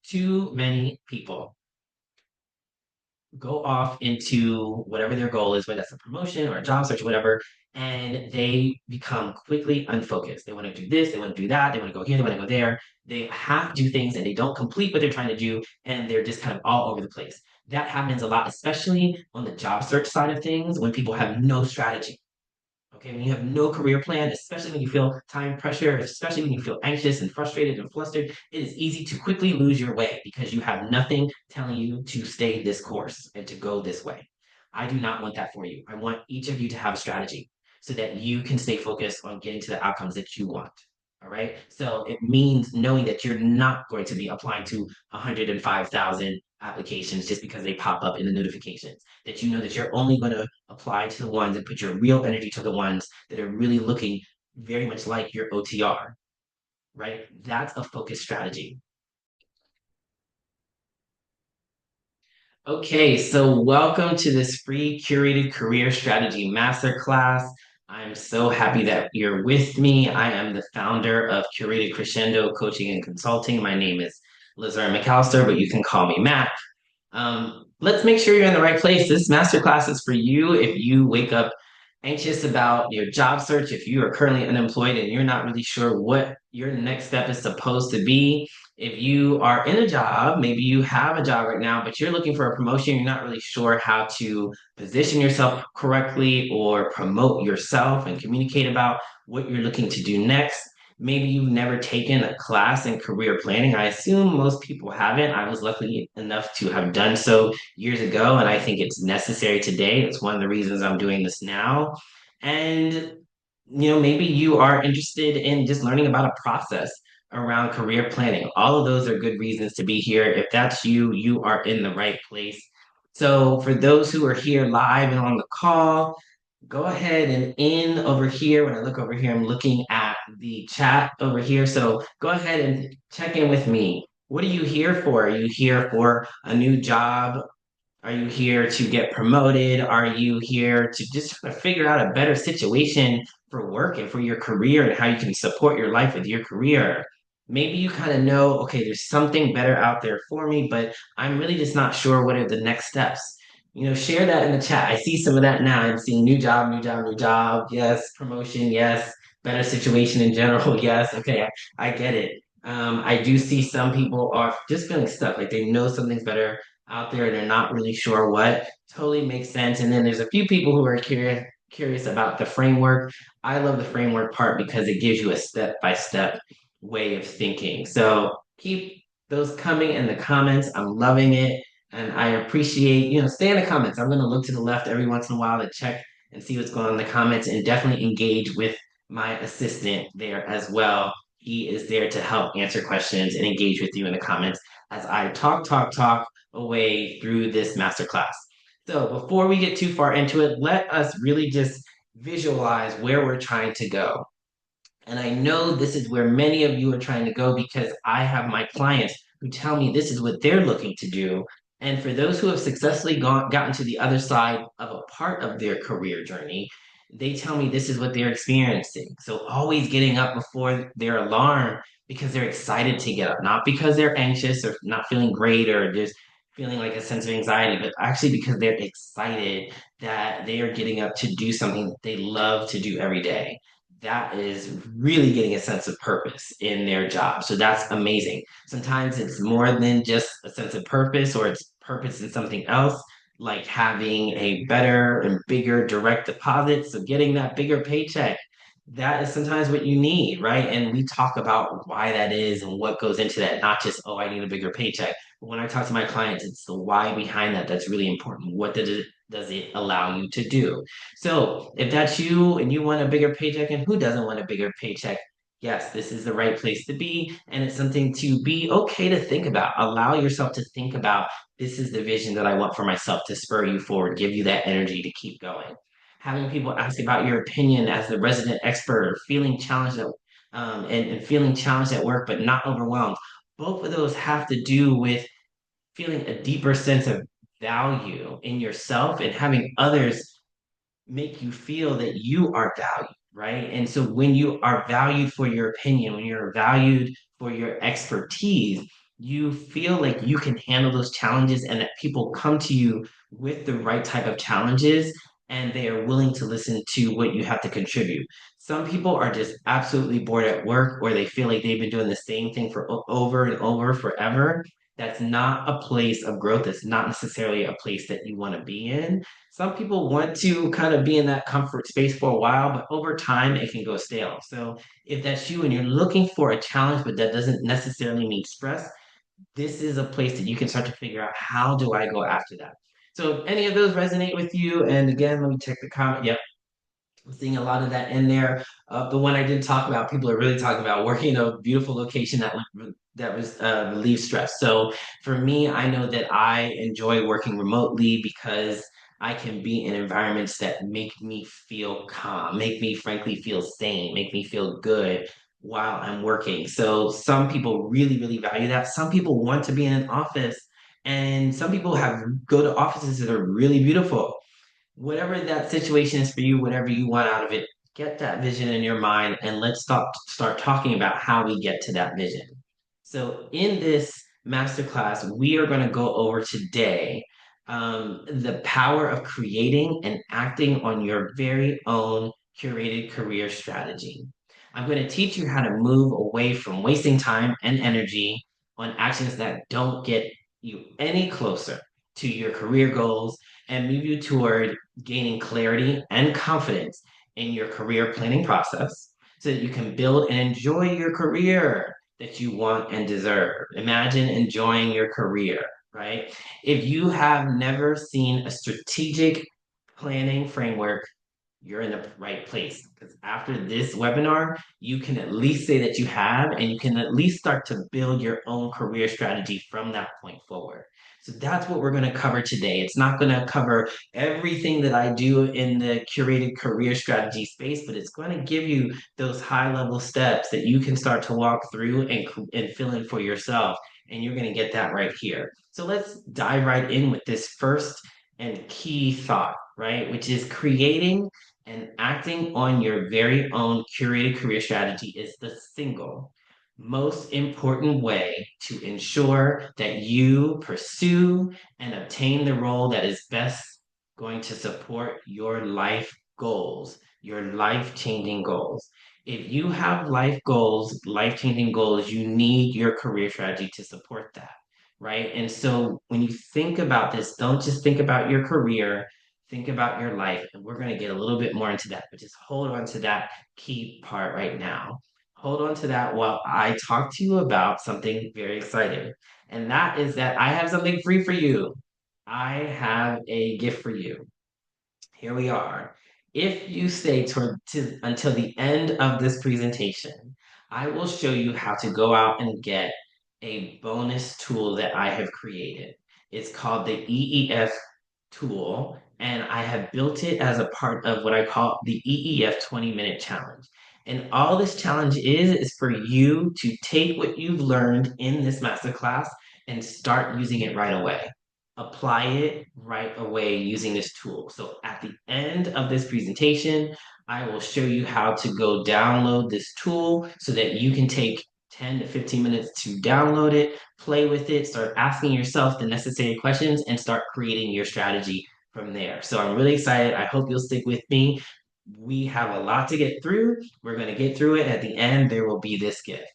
Too many people go off into whatever their goal is, whether that's a promotion or a job search, whatever, and they become quickly unfocused. They want to do this, they want to do that, they want to go here, they want to go there. They half do things and they don't complete what they're trying to do, and they're just kind of all over the place. That happens a lot, especially on the job search side of things, when people have no strategy. Okay, when you have no career plan, especially when you feel time pressure, especially when you feel anxious and frustrated and flustered, it is easy to quickly lose your way because you have nothing telling you to stay this course and to go this way. I do not want that for you. I want each of you to have a strategy so that you can stay focused on getting to the outcomes that you want. All right. So it means knowing that you're not going to be applying to 105,000 applications just because they pop up in the notifications. That you know that you're only going to apply to the ones and put your real energy to the ones that are really looking very much like your OTR, right? That's a focused strategy. Okay, so welcome to this free curated career strategy masterclass. I'm so happy that you're with me. I am the founder of Curated Crescendo Coaching and Consulting. My name is Lazar McAllister, but you can call me Matt. Let's make sure you're in the right place. This masterclass is for you if you wake up anxious about your job search, if you are currently unemployed and you're not really sure what your next step is supposed to be. If you are in a job, maybe you have a job right now, but you're looking for a promotion, you're not really sure how to position yourself correctly or promote yourself and communicate about what you're looking to do next. Maybe you've never taken a class in career planning. I assume most people haven't. I was lucky enough to have done so years ago, and I think it's necessary today. It's one of the reasons I'm doing this now. And maybe you are interested in just learning about a process around career planning. All of those are good reasons to be here. If that's you, you are in the right place. So, for those who are here live and on the call, go ahead and in over here. When I look over here, I'm looking at the chat over here. So go ahead and check in with me. What are you here for? Are you here for a new job? Are you here to get promoted? Are you here to just try to figure out a better situation for work and for your career and how you can support your life with your career? Maybe you kind of know, okay, there's something better out there for me, but I'm really just not sure what are the next steps. Share that in the chat. I see some of that now. I'm seeing new job, new job, new job. Yes, promotion. Yes, better situation in general. Yes. Okay, I get it. I do see some people are just feeling stuck, like they know something's better out there and they're not really sure what. Totally makes sense. And then there's a few people who are curious about the framework. I love the framework part because it gives you a step-by-step way of thinking. So keep those coming in the comments. I'm loving it. And I appreciate, stay in the comments. I'm going to look to the left every once in a while to check and see what's going on in the comments and definitely engage with my assistant there as well. He is there to help answer questions and engage with you in the comments as I talk away through this masterclass. So before we get too far into it, let us really just visualize where we're trying to go. And I know this is where many of you are trying to go because I have my clients who tell me this is what they're looking to do. And for those who have successfully gotten to the other side of a part of their career journey, they tell me this is what they're experiencing. So always getting up before their alarm because they're excited to get up, not because they're anxious or not feeling great or just feeling like a sense of anxiety, but actually because they're excited that they are getting up to do something that they love to do every day. That is really getting a sense of purpose in their job. So that's amazing. Sometimes it's more than just a sense of purpose or it's purpose in something else, like having a better and bigger direct deposit. So getting that bigger paycheck, that is sometimes what you need, right? And we talk about why that is and what goes into that, not just, oh, I need a bigger paycheck. But when I talk to my clients, it's the why behind that that's really important. What does it allow you to do? So if that's you and you want a bigger paycheck, and who doesn't want a bigger paycheck? Yes, this is the right place to be. And it's something to be okay to think about. Allow yourself to think about this is the vision that I want for myself to spur you forward, give you that energy to keep going. Having people ask about your opinion as the resident expert or feeling challenged and feeling challenged at work, but not overwhelmed. Both of those have to do with feeling a deeper sense of value in yourself and having others make you feel that you are valued, right? And so when you are valued for your opinion, when you're valued for your expertise, you feel like you can handle those challenges and that people come to you with the right type of challenges and they are willing to listen to what you have to contribute. Some people are just absolutely bored at work or they feel like they've been doing the same thing for over and over forever. That's not a place of growth. It's not necessarily a place that you want to be in. Some people want to kind of be in that comfort space for a while, but over time it can go stale. So if that's you and you're looking for a challenge, but that doesn't necessarily mean stress, this is a place that you can start to figure out how do I go after that. So if any of those resonate with you, and again, let me check the comment. Yep, I'm seeing a lot of that in there. The one I did talk about, people are really talking about working in a beautiful location that was relieves stress. So for me, I know that I enjoy working remotely because I can be in environments that make me feel calm, make me frankly feel sane, make me feel good while I'm working. So some people really, really value that. Some people want to be in an office, and some people have go to offices that are really beautiful. Whatever that situation is for you, whatever you want out of it, get that vision in your mind and let's start talking about how we get to that vision. So in this masterclass, we are going to go over today the power of creating and acting on your very own curated career strategy. I'm going to teach you how to move away from wasting time and energy on actions that don't get you any closer to your career goals and move you toward gaining clarity and confidence in your career planning process so that you can build and enjoy your career that you want and deserve. Imagine enjoying your career, right? If you have never seen a strategic planning framework, you're in the right place because after this webinar, you can at least say that you have, and you can at least start to build your own career strategy from that point forward. So that's what we're going to cover today. It's not going to cover everything that I do in the curated career strategy space, but it's going to give you those high level steps that you can start to walk through and fill in for yourself. And you're going to get that right here. So let's dive right in with this first and key thought, right? Which is creating and acting on your very own curated career strategy is the single most important way to ensure that you pursue and obtain the role that is best going to support your life goals, your life changing goals. If you have life goals, life changing goals, you need your career strategy to support that, right? And so when you think about this, don't just think about your career, think about your life. And we're going to get a little bit more into that, but just hold on to that key part right now. Hold on to that while I talk to you about something very exciting. And that is that I have something free for you. I have a gift for you. Here we are. If you stay until the end of this presentation, I will show you how to go out and get a bonus tool that I have created. It's called the EEF tool, and I have built it as a part of what I call the EEF 20-minute challenge. And all this challenge is for you to take what you've learned in this masterclass and start using it right away. Apply it right away using this tool. So at the end of this presentation, I will show you how to go download this tool so that you can take 10 to 15 minutes to download it, play with it, start asking yourself the necessary questions, and start creating your strategy from there. So I'm really excited. I hope you'll stick with me. We have a lot to get through. We're going to get through it. At the end, there will be this gift.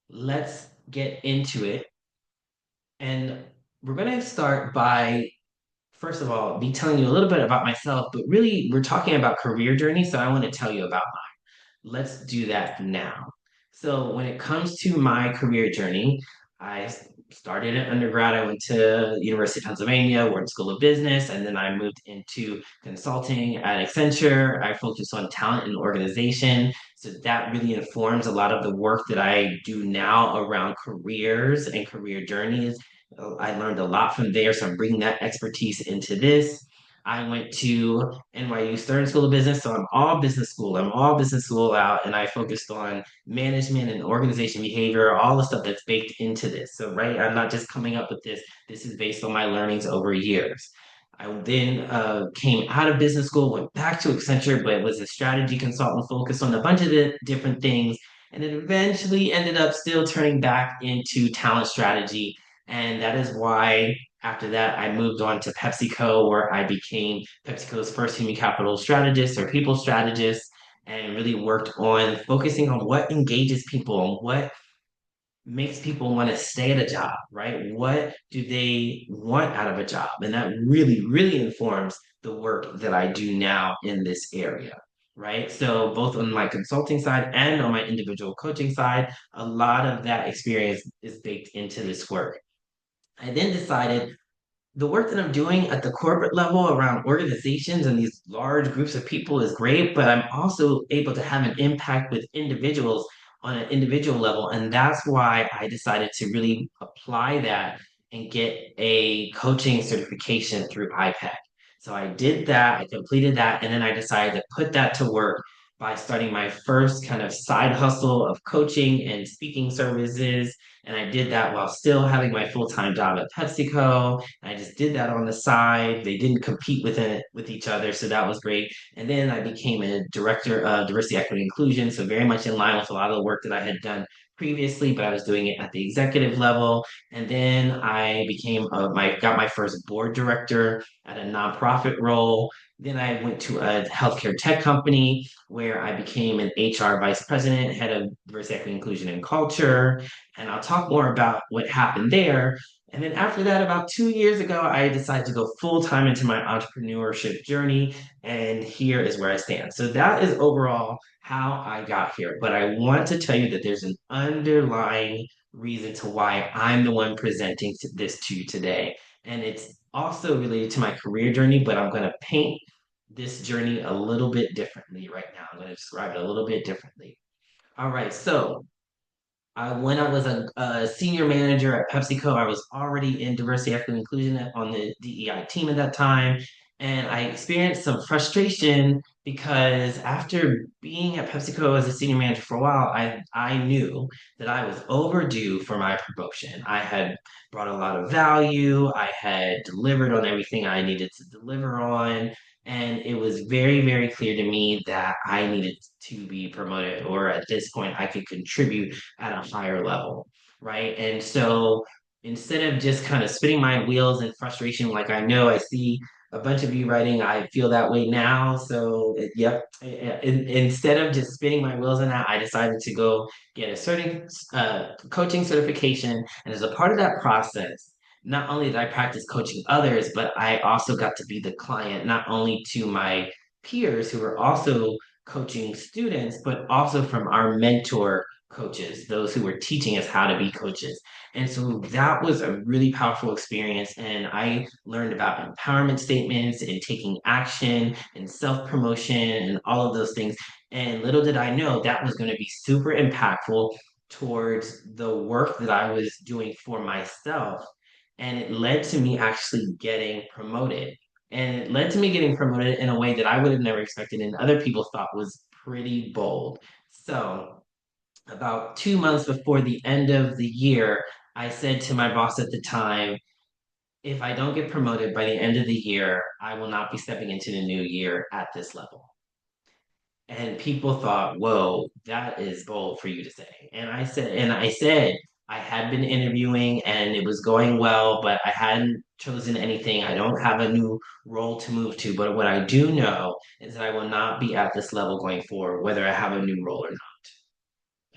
Let's get into it. And we're going to start by first of all, be telling you a little bit about myself, but really we're talking about career journey, so I want to tell you about mine. Let's do that now. So when it comes to my career journey, I started at undergrad. I went to University of Pennsylvania, Wharton School of Business, and then I moved into consulting at Accenture. I focused on talent and organization. So that really informs a lot of the work that I do now around careers and career journeys. I learned a lot from there, so I'm bringing that expertise into this. I went to NYU Stern School of Business, so I'm all business school. I'm all business school out, and I focused on management and organization behavior, all the stuff that's baked into this. So, right, I'm not just coming up with this. This is based on my learnings over years. I then came out of business school, went back to Accenture, but was a strategy consultant focused on a bunch of the different things. and it eventually ended up still turning back into talent strategy. And that is why after that, I moved on to PepsiCo, where I became PepsiCo's first human capital strategist or people strategist, and really worked on focusing on what engages people and what makes people want to stay at a job, right? What do they want out of a job? And that really, really informs the work that I do now in this area, right? So, both on my consulting side and on my individual coaching side, a lot of that experience is baked into this work. I then decided the work that I'm doing at the corporate level around organizations and these large groups of people is great, but I'm also able to have an impact with individuals on an individual level. And that's why I decided to really apply that and get a coaching certification through IPEC. So I did that, I completed that, and then I decided to put that to work by starting my first kind of side hustle of coaching and speaking services. And I did that while still having my full-time job at PepsiCo. I just did that on the side. They didn't compete with each other, so that was great. And then I became a director of diversity, equity, inclusion, so very much in line with a lot of the work that I had done previously, but I was doing it at the executive level. And then I became got my first board director at a nonprofit role. Then I went to a healthcare tech company where I became an HR vice president, head of diversity, equity, inclusion, and culture. And I'll talk more about what happened there. And then after that, about 2 years ago, I decided to go full time into my entrepreneurship journey. And here is where I stand. So that is overall how I got here. But I want to tell you that there's an underlying reason to why I'm the one presenting this to you today. And it's also related to my career journey, but I'm going to paint this journey a little bit differently right now. I'm going to describe it a little bit differently. All right. So when I was a senior manager at PepsiCo, I was already in diversity, equity, and inclusion on the DEI team at that time. And I experienced some frustration because after being at PepsiCo as a senior manager for a while, I knew that I was overdue for my promotion. I had brought a lot of value, I had delivered on everything I needed to deliver on. And it was very, very clear to me that I needed to be promoted, or at this point, I could contribute at a higher level, right? And so instead of just kind of spinning my wheels in frustration, like I know I see a bunch of you writing, I feel that way now. So, yep. Instead of just spinning my wheels in that, I decided to go get a certain coaching certification. And as a part of that process, not only did I practice coaching others, but I also got to be the client, not only to my peers who were also coaching students, but also from our mentor coaches, those who were teaching us how to be coaches. And so that was a really powerful experience. And I learned about empowerment statements and taking action and self promotion and all of those things. And little did I know that was going to be super impactful towards the work that I was doing for myself. And it led to me actually getting promoted. And it led to me getting promoted in a way that I would have never expected and other people thought was pretty bold. So, about 2 months before the end of the year, I said to my boss at the time, if I don't get promoted by the end of the year, I will not be stepping into the new year at this level. And people thought, whoa, that is bold for you to say. And I said, I had been interviewing and it was going well, but I hadn't chosen anything. I don't have a new role to move to. But what I do know is that I will not be at this level going forward, whether I have a new role or not.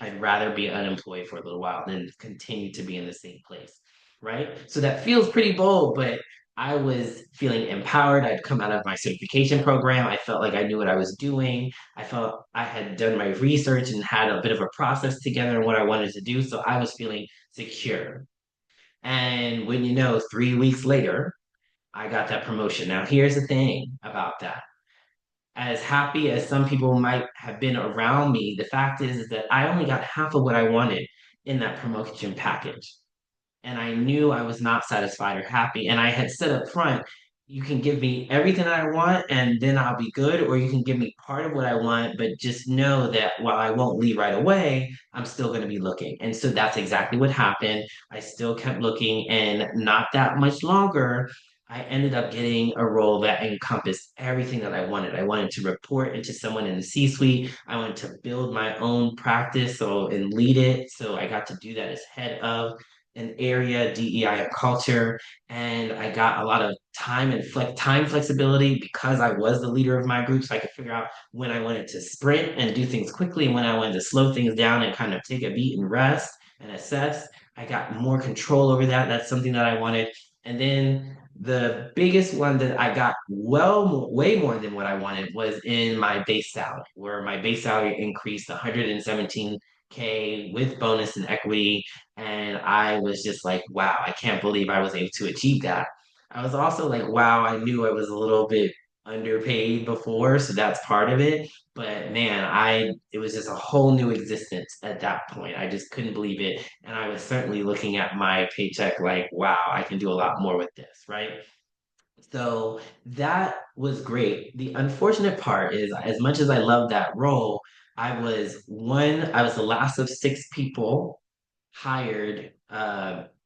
I'd rather be unemployed for a little while than continue to be in the same place. Right. So that feels pretty bold, but I was feeling empowered. I'd come out of my certification program. I felt like I knew what I was doing. I felt I had done my research and had a bit of a process together and what I wanted to do. So I was feeling secure. And when you know, 3 weeks later, I got that promotion. Now, here's the thing about that. As happy as some people might have been around me, the fact is that I only got half of what I wanted in that promotion package. And I knew I was not satisfied or happy. And I had said up front, you can give me everything I want and then I'll be good, or you can give me part of what I want, but just know that while I won't leave right away, I'm still going to be looking. And so that's exactly what happened. I still kept looking, and not that much longer. I ended up getting a role that encompassed everything that I wanted. I wanted to report into someone in the C-suite. I wanted to build my own practice and lead it. So I got to do that as head of an area, DEI and culture. And I got a lot of time flexibility because I was the leader of my group. So I could figure out when I wanted to sprint and do things quickly and when I wanted to slow things down and kind of take a beat and rest and assess. I got more control over that. That's something that I wanted. And then the biggest one that I got way more than what I wanted was in my base salary, where my base salary increased 117K with bonus and equity. And I was just like, wow, I can't believe I was able to achieve that. I was also like, wow, I knew I was a little bit underpaid before, so that's part of it. But man, it was just a whole new existence at that point. I just couldn't believe it. And I was certainly looking at my paycheck like, wow, I can do a lot more with this, right? So that was great. The unfortunate part is, as much as I love that role, I was the last of six people hired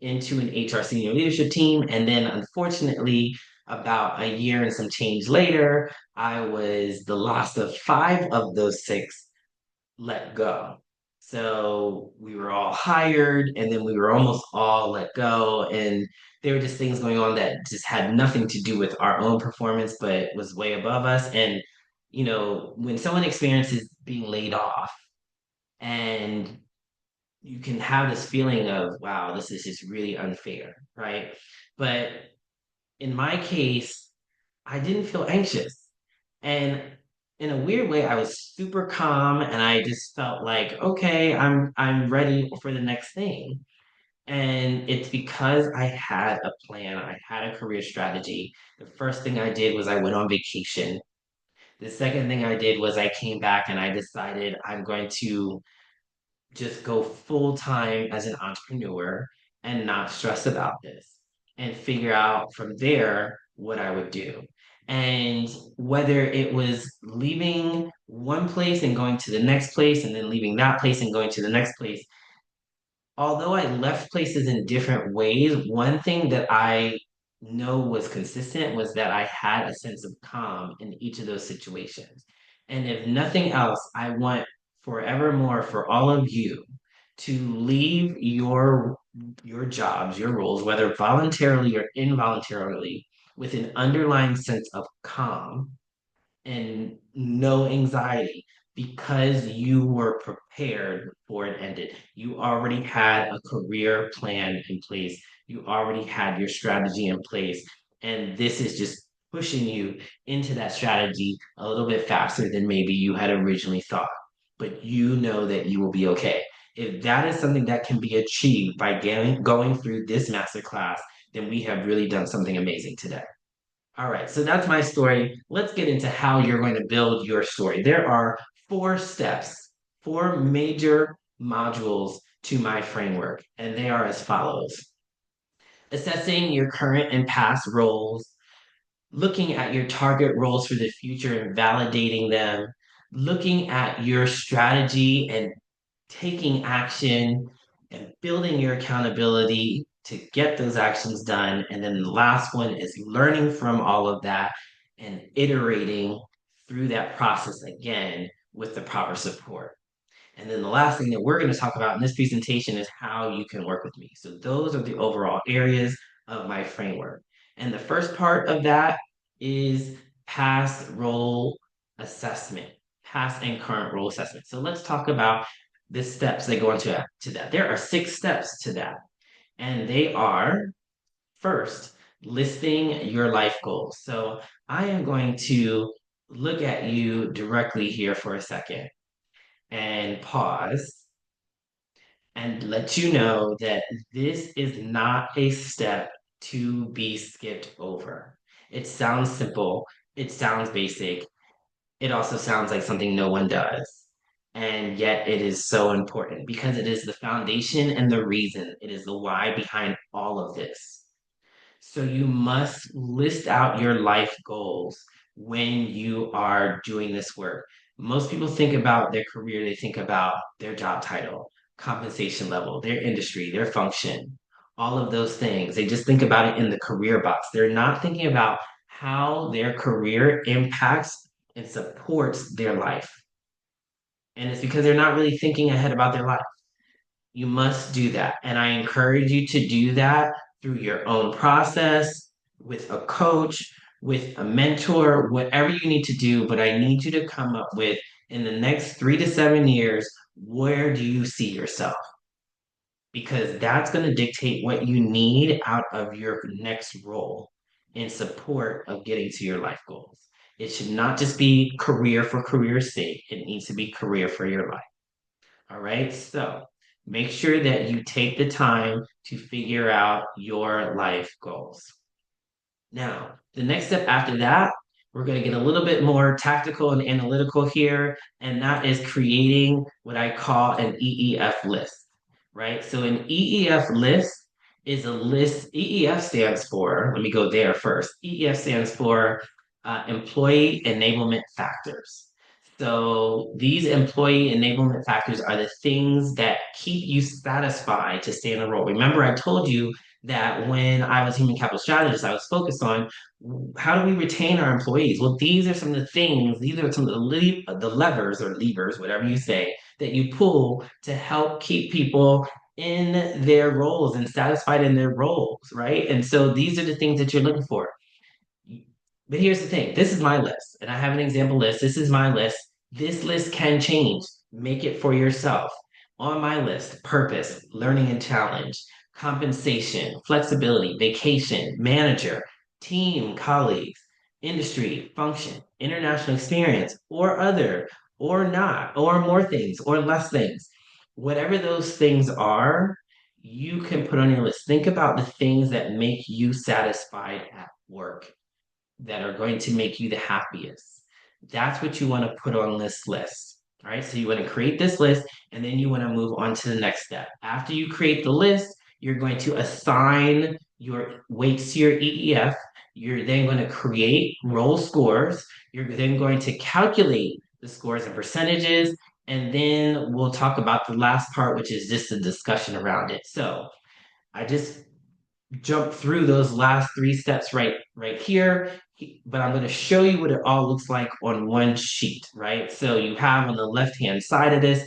into an HR senior leadership team. And then, unfortunately, about a year and some change later, I was the last of five of those six let go. So we were all hired and then we were almost all let go. And there were just things going on that just had nothing to do with our own performance, but was way above us. And, when someone experiences being laid off and you can have this feeling of, wow, this is just really unfair, right? But in my case, I didn't feel anxious. And in a weird way, I was super calm and I just felt like, okay, I'm ready for the next thing. And it's because I had a plan, I had a career strategy. The first thing I did was I went on vacation. The second thing I did was I came back and I decided I'm going to just go full time as an entrepreneur and not stress about this and figure out from there what I would do. And whether it was leaving one place and going to the next place and then leaving that place and going to the next place, although I left places in different ways, one thing that I know was consistent was that I had a sense of calm in each of those situations. And if nothing else, I want forevermore for all of you to leave your jobs, your roles, whether voluntarily or involuntarily, with an underlying sense of calm and no anxiety because you were prepared before it ended. You already had a career plan in place, you already had your strategy in place, and this is just pushing you into that strategy a little bit faster than maybe you had originally thought. But you know that you will be okay. If that is something that can be achieved by going through this masterclass, then we have really done something amazing today. All right, so that's my story. Let's get into how you're going to build your story. There are four steps, four major modules to my framework, and they are as follows: assessing your current and past roles, looking at your target roles for the future and validating them, looking at your strategy and taking action and building your accountability to get those actions done. And then the last one is learning from all of that and iterating through that process again with the proper support. And then the last thing that we're going to talk about in this presentation is how you can work with me. So those are the overall areas of my framework. And the first part of that is past role assessment, past and current role assessment. So let's talk about the steps that go into that. There are six steps to that. And they are first, listing your life goals. So I am going to look at you directly here for a second and pause and let you know that this is not a step to be skipped over. It sounds simple, it sounds basic, it also sounds like something no one does. And yet it is so important because it is the foundation and the reason, it is the why behind all of this. So you must list out your life goals when you are doing this work. Most people think about their career, they think about their job title, compensation level, their industry, their function. all of those things. They just think about it in the career box. They're not thinking about how their career impacts and supports their life. And it's because they're not really thinking ahead about their life. You must do that. And I encourage you to do that through your own process, with a coach, with a mentor, whatever you need to do. But I need you to come up with, in the next 3 to 7 years, where do you see yourself? Because that's going to dictate what you need out of your next role in support of getting to your life goals. It should not just be career for career's sake, it needs to be career for your life. All right. So make sure that you take the time to figure out your life goals. Now, the next step after that, we're going to get a little bit more tactical and analytical here, and that is creating what I call an EEF list, right? So an EEF list is a list. EEF stands for, let me go there first. EEF stands for Employee Enablement Factors. So these employee enablement factors are the things that keep you satisfied to stay in a role. Remember, I told you that when I was human capital strategist, I was focused on how do we retain our employees? Well, these are some of the things, these are some of the levers or levers, whatever you say, that you pull to help keep people in their roles and satisfied in their roles, right? And so these are the things that you're looking for. But here's the thing, this is my list, and I have an example list. This is my list. This list can change. Make it for yourself. On my list, purpose, learning and challenge, compensation, flexibility, vacation, manager, team, colleagues, industry, function, international experience, or other, or not, or more things, or less things. Whatever those things are, you can put on your list. Think about the things that make you satisfied at work, that are going to make you the happiest. That's what you want to put on this list. All right, so you want to create this list and then you want to move on to the next step. After you create the list, you're going to assign your weights to your EEF. You're then going to create role scores. You're then going to calculate the scores and percentages. And then we'll talk about the last part, which is just a discussion around it. So I just jump through those last three steps right here, but I'm going to show you what it all looks like on one sheet, right? So you have on the left hand side of this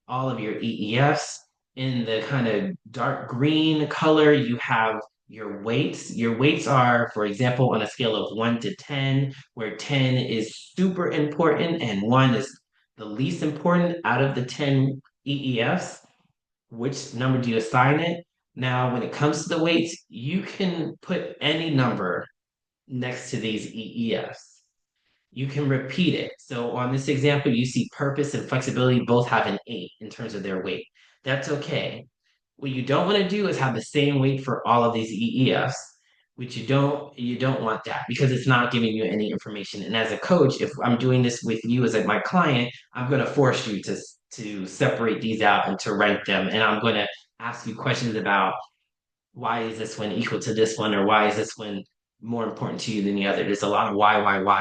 all of your EEFs. In the kind of dark green color, you have your weights. Your weights are, for example, on a scale of 1 to 10, where 10 is super important and 1 is the least important out of the 10 EEFs. Which number do you assign it? Now, when it comes to the weights, you can put any number next to these EEFs. You can repeat it. So on this example, you see purpose and flexibility both have an 8 in terms of their weight. That's okay. What you don't want to do is have the same weight for all of these EEFs, which you don't want that because it's not giving you any information. And as a coach, if I'm doing this with you as my client, I'm going to force you to separate these out and to rank them. And I'm going to ask you questions about why is this one equal to this one, or why is this one more important to you than the other. There's a lot of why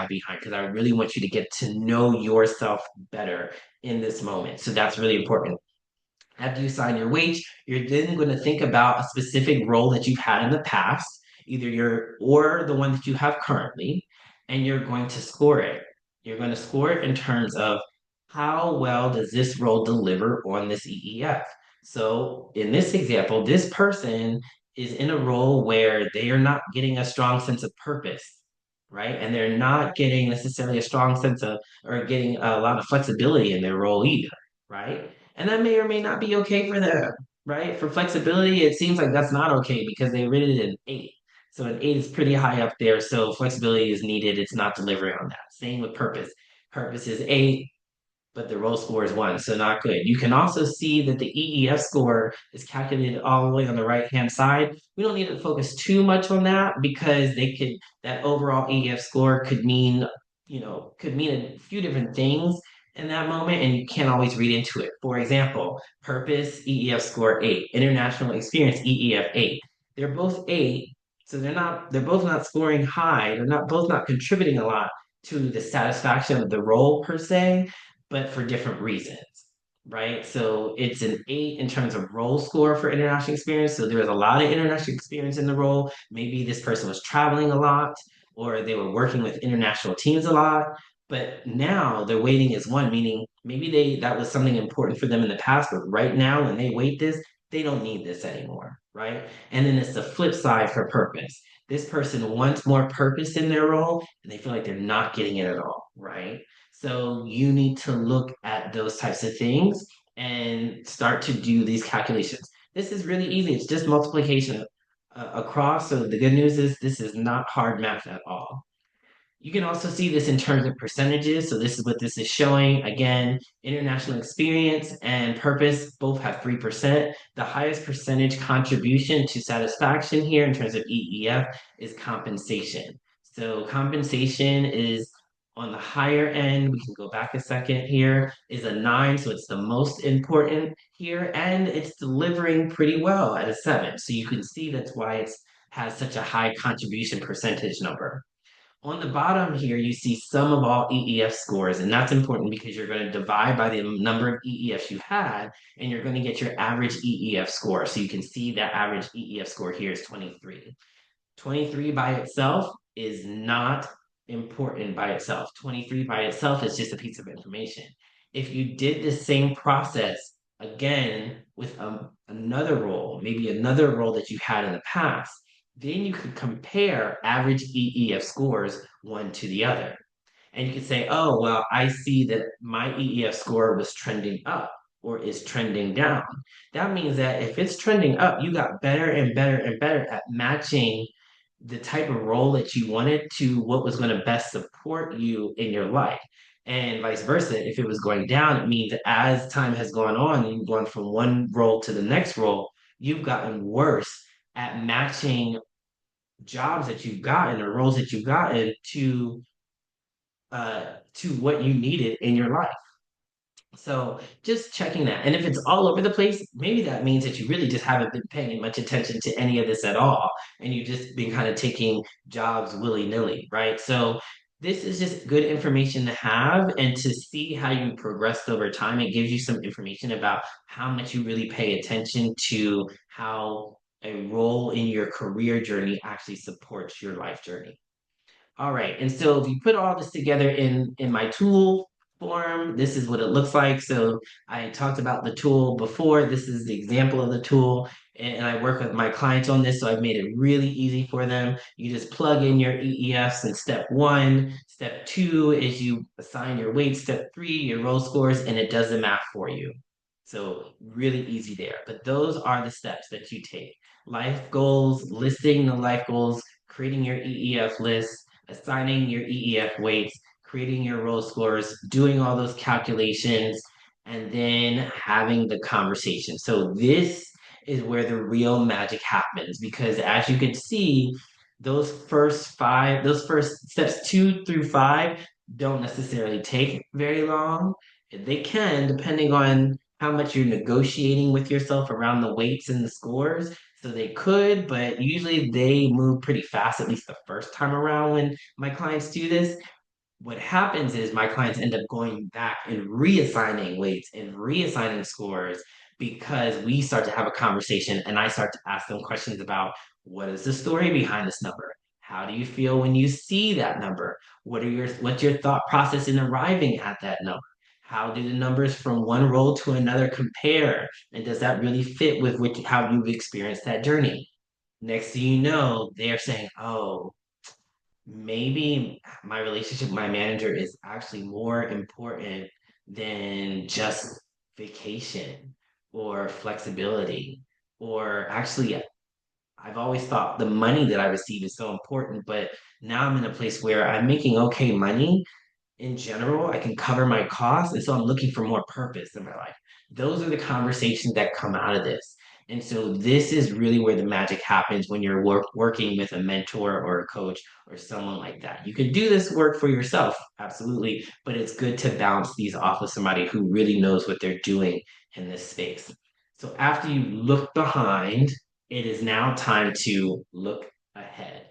behind, because I really want you to get to know yourself better in this moment. So that's really important. After you sign your wage, you're then going to think about a specific role that you've had in the past, either your or the one that you have currently, and you're going to score it. You're going to score it in terms of how well does this role deliver on this EEF. So in this example, this person is in a role where they are not getting a strong sense of purpose, right? And they're not getting necessarily a strong sense of, or getting a lot of flexibility in their role either, right? And that may or may not be okay for them, right? For flexibility, it seems like that's not okay because they rated it an 8. So an 8 is pretty high up there. So flexibility is needed. It's not delivering on that. Same with purpose. Purpose is 8, but the role score is 1, so not good. You can also see that the EEF score is calculated all the way on the right-hand side. We don't need to focus too much on that because that overall EEF score could mean, could mean a few different things in that moment, and you can't always read into it. For example, purpose, EEF score 8, international experience, EEF 8. They're both 8, so they're both not scoring high. They're not both not contributing a lot to the satisfaction of the role per se, but for different reasons. right? So it's an 8 in terms of role score for international experience. So there was a lot of international experience in the role. Maybe this person was traveling a lot, or they were working with international teams a lot. But now their weighting is 1, meaning maybe that was something important for them in the past, but right now when they weight this, they don't need this anymore, right? And then it's the flip side for purpose. This person wants more purpose in their role, and they feel like they're not getting it at all, right? So you need to look at those types of things and start to do these calculations. This is really easy. It's just multiplication across. So the good news is this is not hard math at all. You can also see this in terms of percentages. So this is what this is showing. Again, international experience and purpose both have 3%. The highest percentage contribution to satisfaction here in terms of EEF is compensation. So compensation is on the higher end. We can go back a second here, is a 9. So it's the most important here. And it's delivering pretty well at a 7. So you can see that's why it's has such a high contribution percentage number. On the bottom here, you see sum of all EEF scores, and that's important because you're going to divide by the number of EEFs you had, and you're going to get your average EEF score. So you can see that average EEF score here is 23. 23 by itself is not important by itself. 23 by itself is just a piece of information. If you did the same process again with another role, maybe another role that you had in the past, then you could compare average EEF scores one to the other. And you could say, oh, well, I see that my EEF score was trending up or is trending down. That means that if it's trending up, you got better and better and better at matching the type of role that you wanted to what was going to best support you in your life. And vice versa, if it was going down, it means that as time has gone on, you've gone from one role to the next role, you've gotten worse at matching jobs that you've gotten or roles that you've gotten to what you needed in your life. So just checking that. And if it's all over the place, maybe that means that you really just haven't been paying much attention to any of this at all. And you've just been kind of taking jobs willy-nilly, right? So this is just good information to have and to see how you progressed over time. It gives you some information about how much you really pay attention to how a role in your career journey actually supports your life journey. All right, and so if you put all this together in my tool form, this is what it looks like. So I talked about the tool before. This is the example of the tool, and I work with my clients on this, so I've made it really easy for them. You just plug in your EEFs in step 1. Step 2 is you assign your weight. Step 3, your roll scores, and it does the math for you. So really easy there. But those are the steps that you take. Life goals, listing the life goals, creating your EEF list, assigning your EEF weights, creating your roll scores, doing all those calculations, and then having the conversation. So this is where the real magic happens because as you can see, those first steps 2 through 5 don't necessarily take very long. They can, depending on how much you're negotiating with yourself around the weights and the scores. So they could, but usually they move pretty fast, at least the first time around when my clients do this. What happens is my clients end up going back and reassigning weights and reassigning scores because we start to have a conversation and I start to ask them questions about what is the story behind this number? How do you feel when you see that number? What's your thought process in arriving at that number? How do the numbers from one role to another compare? And does that really fit with how you've experienced that journey? Next thing you know, they're saying, oh, maybe my relationship with my manager is actually more important than just vacation or flexibility. Or actually, I've always thought the money that I receive is so important, but now I'm in a place where I'm making okay money in general, I can cover my costs. And so I'm looking for more purpose in my life. Those are the conversations that come out of this. And so this is really where the magic happens when you're working with a mentor or a coach or someone like that. You can do this work for yourself, absolutely, but it's good to bounce these off of somebody who really knows what they're doing in this space. So after you look behind, it is now time to look ahead.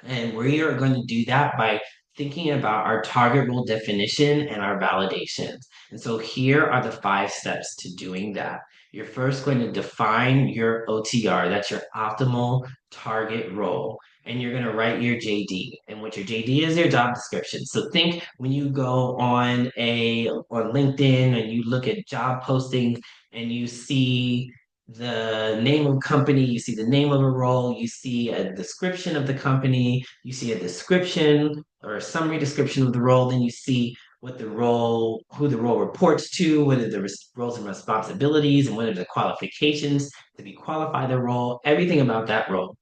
And we are going to do that by thinking about our target role definition and our validations. And so here are the 5 steps to doing that. You're first going to define your OTR, that's your optimal target role. And you're going to write your JD. And what your JD is, your job description. So think when you go on LinkedIn and you look at job postings and you see the name of company, you see the name of a role, you see a description of the company, you see a description or a summary description of the role, then you see what the role, who the role reports to, what are the roles and responsibilities, and what are the qualifications to be qualified the role, everything about that role.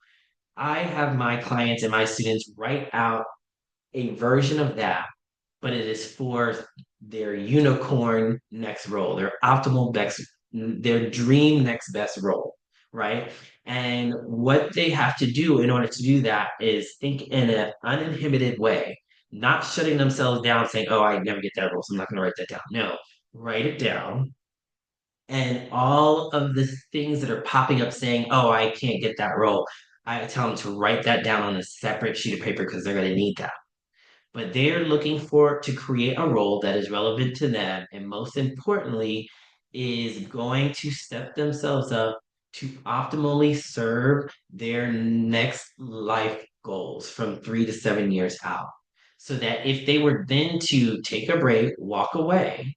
I have my clients and my students write out a version of that, but it is for their unicorn next role, their optimal next, their dream next best role, right? And what they have to do in order to do that is think in an uninhibited way, not shutting themselves down, saying, "Oh, I never get that role, so I'm not going to write that down." No, write it down. And all of the things that are popping up saying, "Oh, I can't get that role," I tell them to write that down on a separate sheet of paper because they're going to need that, but they're looking for to create a role that is relevant to them and most importantly is going to step themselves up to optimally serve their next life goals from 3 to 7 years out, so that if they were then to take a break, walk away,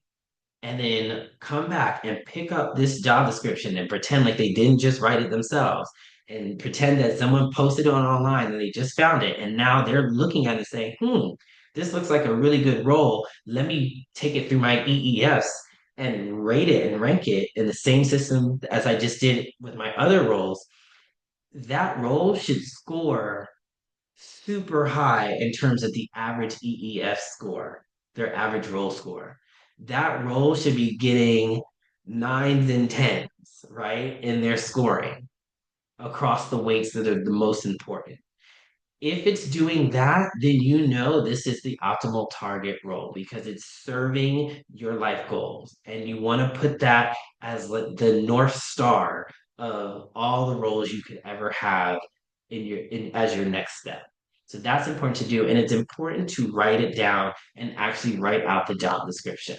and then come back and pick up this job description and pretend like they didn't just write it themselves and pretend that someone posted it on online and they just found it and now they're looking at it saying, this looks like a really good role. Let me take it through my EEFs and rate it and rank it in the same system as I just did with my other roles. That role should score super high in terms of the average EEF score, their average role score. That role should be getting nines and tens, right, in their scoring across the weights that are the most important. If it's doing that, then you know this is the optimal target role because it's serving your life goals. And you want to put that as the North Star of all the roles you could ever have as your next step. So that's important to do. And it's important to write it down and actually write out the job description.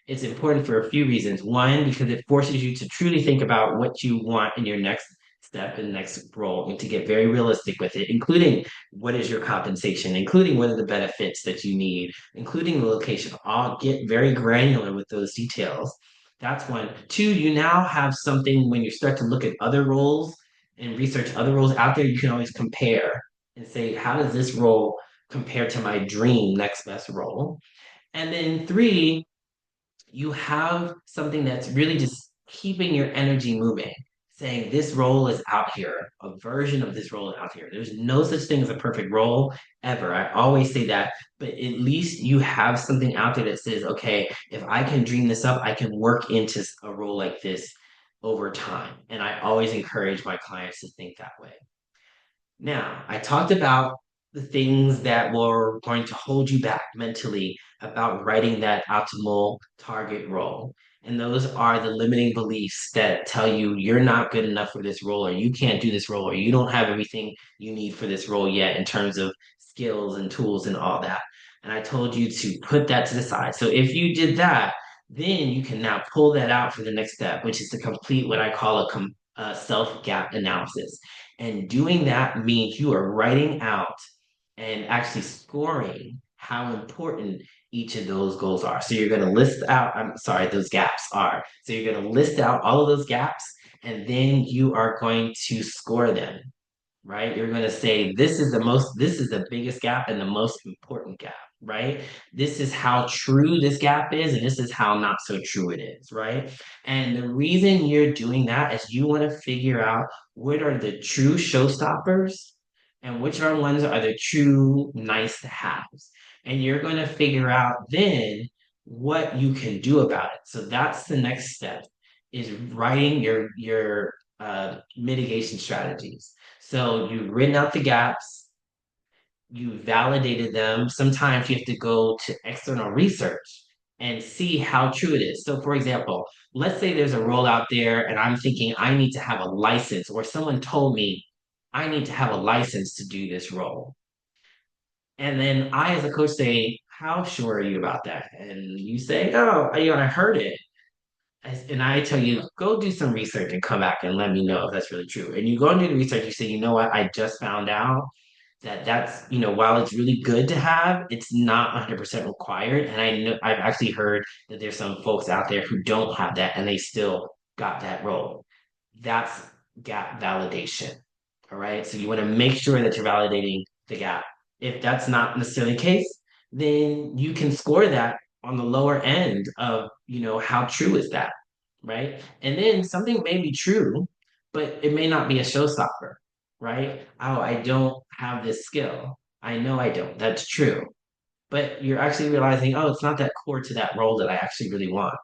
It's important for a few reasons. One, because it forces you to truly think about what you want in your next step and next role and to get very realistic with it, including what is your compensation, including what are the benefits that you need, including the location. I'll get very granular with those details. That's one. Two, you now have something when you start to look at other roles and research other roles out there, you can always compare and say, how does this role compare to my dream next best role? And then three, you have something that's really just keeping your energy moving, saying this role is out here, a version of this role is out here. There's no such thing as a perfect role ever. I always say that, but at least you have something out there that says, okay, if I can dream this up, I can work into a role like this over time. And I always encourage my clients to think that way. Now, I talked about the things that were going to hold you back mentally about writing that optimal target role. And those are the limiting beliefs that tell you you're not good enough for this role, or you can't do this role, or you don't have everything you need for this role yet in terms of skills and tools and all that. And I told you to put that to the side. So if you did that, then you can now pull that out for the next step, which is to complete what I call a self gap analysis. And doing that means you are writing out and actually scoring how important each of those goals are. So you're going to list out, I'm sorry, those gaps are. So you're going to list out all of those gaps and then you are going to score them, right? You're going to say, this is the biggest gap and the most important gap, right? This is how true this gap is, and this is how not so true it is, right? And the reason you're doing that is you want to figure out what are the true showstoppers and which are ones are the true nice to haves. And you're going to figure out then what you can do about it. So that's the next step is writing your mitigation strategies. So you've written out the gaps, you validated them. Sometimes you have to go to external research and see how true it is. So, for example, let's say there's a role out there and I'm thinking I need to have a license, or someone told me I need to have a license to do this role. And then I, as a coach, say, how sure are you about that? And you say, oh, I heard it. And I tell you, go do some research and come back and let me know if that's really true. And you go and do the research, you say, you know what, I just found out that while it's really good to have, it's not 100% required. And I know I've actually heard that there's some folks out there who don't have that and they still got that role. That's gap validation. All right. So you want to make sure that you're validating the gap. If that's not necessarily the case, then you can score that on the lower end of, how true is that, right? And then something may be true, but it may not be a showstopper, right? Oh, I don't have this skill. I know I don't. That's true. But you're actually realizing, oh, it's not that core to that role that I actually really want.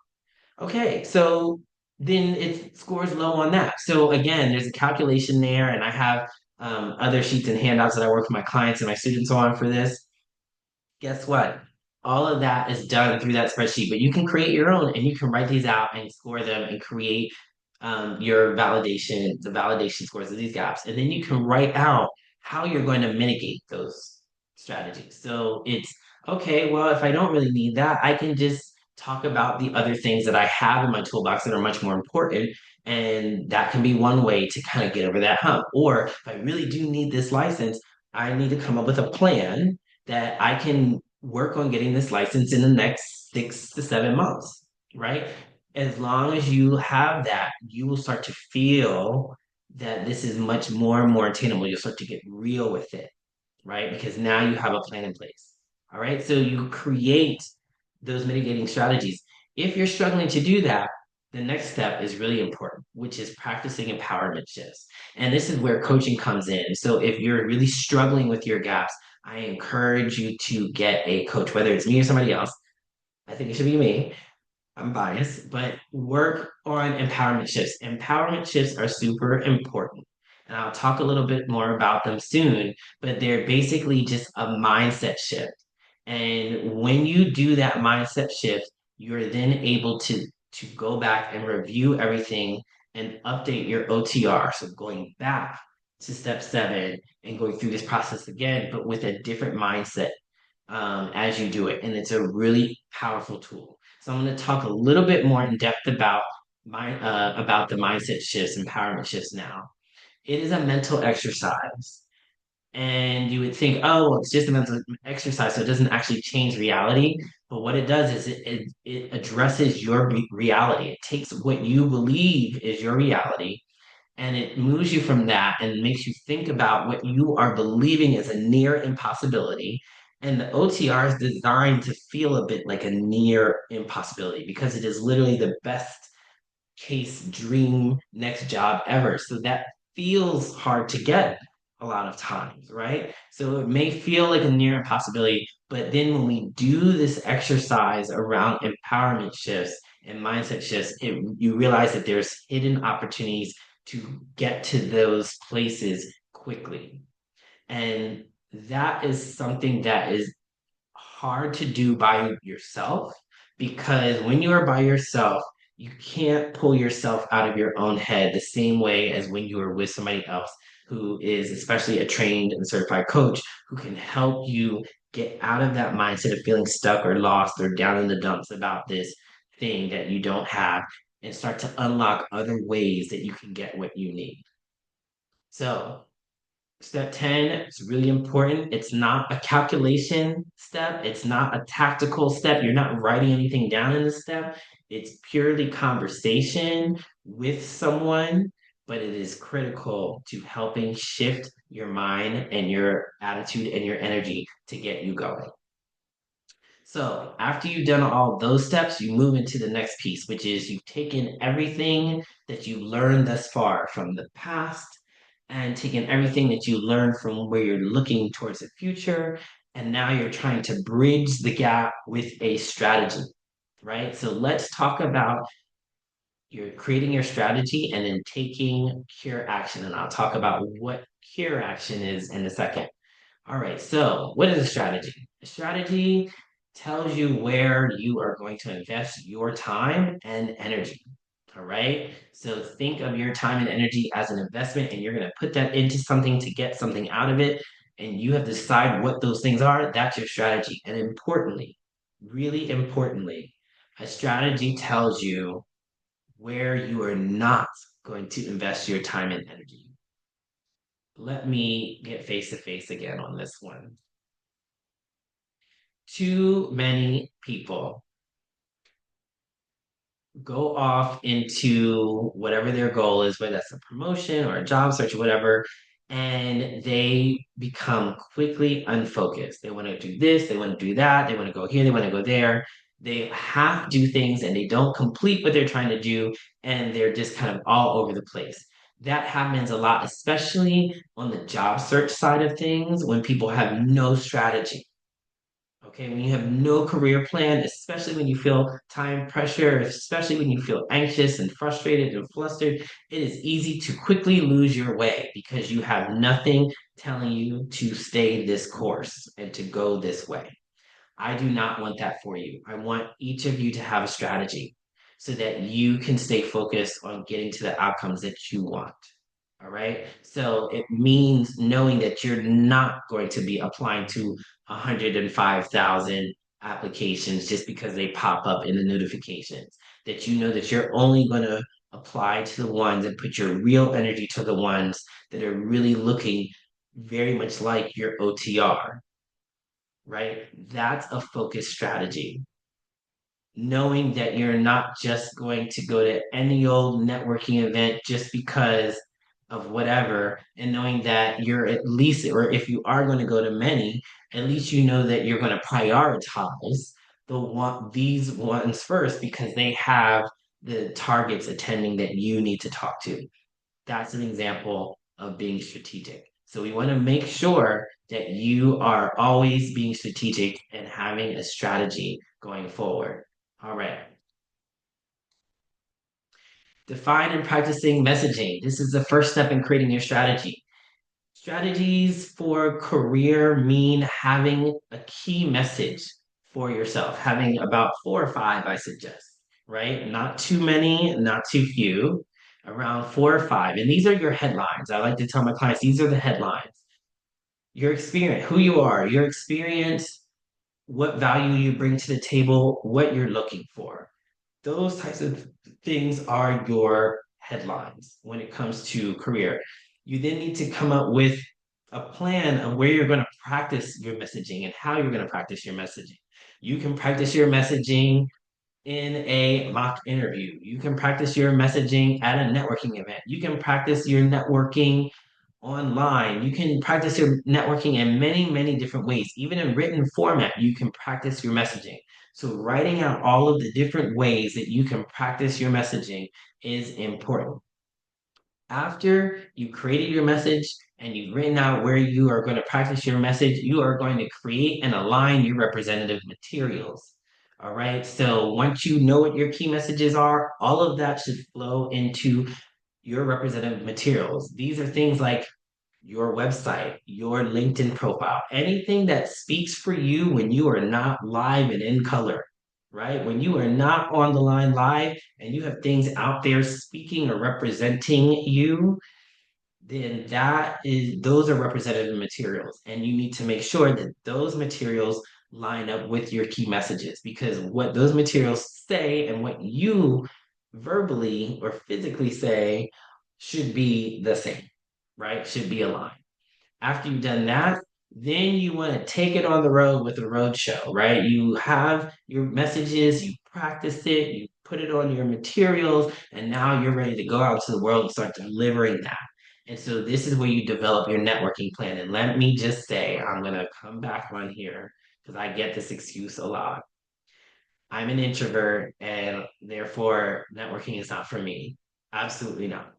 Okay, so then it scores low on that. So again, there's a calculation there, and I have other sheets and handouts that I work with my clients and my students on for this. Guess what? All of that is done through that spreadsheet, but you can create your own and you can write these out and score them and create the validation scores of these gaps. And then you can write out how you're going to mitigate those strategies. So it's okay, well, if I don't really need that, I can just talk about the other things that I have in my toolbox that are much more important. And that can be one way to kind of get over that hump. Or if I really do need this license, I need to come up with a plan that I can work on getting this license in the next 6 to 7 months, right? As long as you have that, you will start to feel that this is much more and more attainable. You'll start to get real with it, right? Because now you have a plan in place. All right. So you create those mitigating strategies. If you're struggling to do that, the next step is really important, which is practicing empowerment shifts. And this is where coaching comes in. So if you're really struggling with your gaps, I encourage you to get a coach, whether it's me or somebody else. I think it should be me. I'm biased, but work on empowerment shifts. Empowerment shifts are super important. And I'll talk a little bit more about them soon, but they're basically just a mindset shift. And when you do that mindset shift, you're then able to go back and review everything and update your OTR. So going back to step 7 and going through this process again, but with a different mindset as you do it. And it's a really powerful tool. So I'm going to talk a little bit more in depth about the mindset shifts, empowerment shifts now. It is a mental exercise. And you would think, oh, well, it's just a mental exercise, so it doesn't actually change reality. But what it does is it addresses your reality. It takes what you believe is your reality and it moves you from that and makes you think about what you are believing is a near impossibility. And the OTR is designed to feel a bit like a near impossibility because it is literally the best case dream next job ever. So that feels hard to get a lot of times, right? So it may feel like a near impossibility, but then when we do this exercise around empowerment shifts and mindset shifts, you realize that there's hidden opportunities to get to those places quickly. And that is something that is hard to do by yourself because when you are by yourself, you can't pull yourself out of your own head the same way as when you are with somebody else who is, especially a trained and certified coach, who can help you get out of that mindset of feeling stuck or lost or down in the dumps about this thing that you don't have and start to unlock other ways that you can get what you need. So, step 10 is really important. It's not a calculation step, it's not a tactical step. You're not writing anything down in the step. It's purely conversation with someone, but it is critical to helping shift your mind and your attitude and your energy to get you going. So after you've done all those steps, you move into the next piece, which is you've taken everything that you've learned thus far from the past and taken everything that you learned from where you're looking towards the future. And now you're trying to bridge the gap with a strategy, right? So let's talk about you're creating your strategy and then taking cure action. And I'll talk about what cure action is in a second. All right, so what is a strategy? A strategy tells you where you are going to invest your time and energy. All right, so think of your time and energy as an investment, and you're going to put that into something to get something out of it. and you have to decide what those things are, that's your strategy. And importantly, really importantly, a strategy tells you where you are not going to invest your time and energy. Let me get face to face again on this one. Too many people go off into whatever their goal is, whether that's a promotion or a job search or whatever, and they become quickly unfocused. They want to do this, they want to do that, they want to go here, they want to go there. They half do things and they don't complete what they're trying to do, and they're just kind of all over the place. That happens a lot, especially on the job search side of things when people have no strategy. Okay, when you have no career plan, especially when you feel time pressure, especially when you feel anxious and frustrated and flustered, it is easy to quickly lose your way because you have nothing telling you to stay this course and to go this way. I do not want that for you. I want each of you to have a strategy so that you can stay focused on getting to the outcomes that you want. All right. So it means knowing that you're not going to be applying to 105,000 applications just because they pop up in the notifications. That you know that you're only going to apply to the ones and put your real energy to the ones that are really looking very much like your OTR, right? That's a focused strategy, knowing that you're not just going to go to any old networking event just because of whatever, and knowing that you're at least, or if you are going to go to many, at least you know that you're going to prioritize these ones first because they have the targets attending that you need to talk to. That's an example of being strategic. So we want to make sure that you are always being strategic and having a strategy going forward. All right. Define and practicing messaging. This is the first step in creating your strategy. Strategies for career mean having a key message for yourself, having about 4 or 5, I suggest, right? Not too many, not too few, around 4 or 5. And these are your headlines. I like to tell my clients these are the headlines. Your experience, who you are, your experience, what value you bring to the table, what you're looking for. Those types of things are your headlines when it comes to career. You then need to come up with a plan of where you're going to practice your messaging and how you're going to practice your messaging. You can practice your messaging in a mock interview. You can practice your messaging at a networking event. You can practice your networking online. You can practice your networking in many, many different ways. Even in written format, you can practice your messaging. So, writing out all of the different ways that you can practice your messaging is important. After you created your message and you've written out where you are going to practice your message, you are going to create and align your representative materials. All right. So once you know what your key messages are, all of that should flow into your representative materials. These are things like your website, your LinkedIn profile, anything that speaks for you when you are not live and in color, right? When you are not on the line live and you have things out there speaking or representing you, then those are representative materials. And you need to make sure that those materials line up with your key messages because what those materials say and what you verbally or physically say should be the same, right? Should be aligned. After you've done that, then you want to take it on the road with a road show, right? You have your messages, you practice it, you put it on your materials, and now you're ready to go out to the world and start delivering that. And so this is where you develop your networking plan. And let me just say, I'm going to come back on here because I get this excuse a lot. I'm an introvert and therefore networking is not for me. Absolutely not.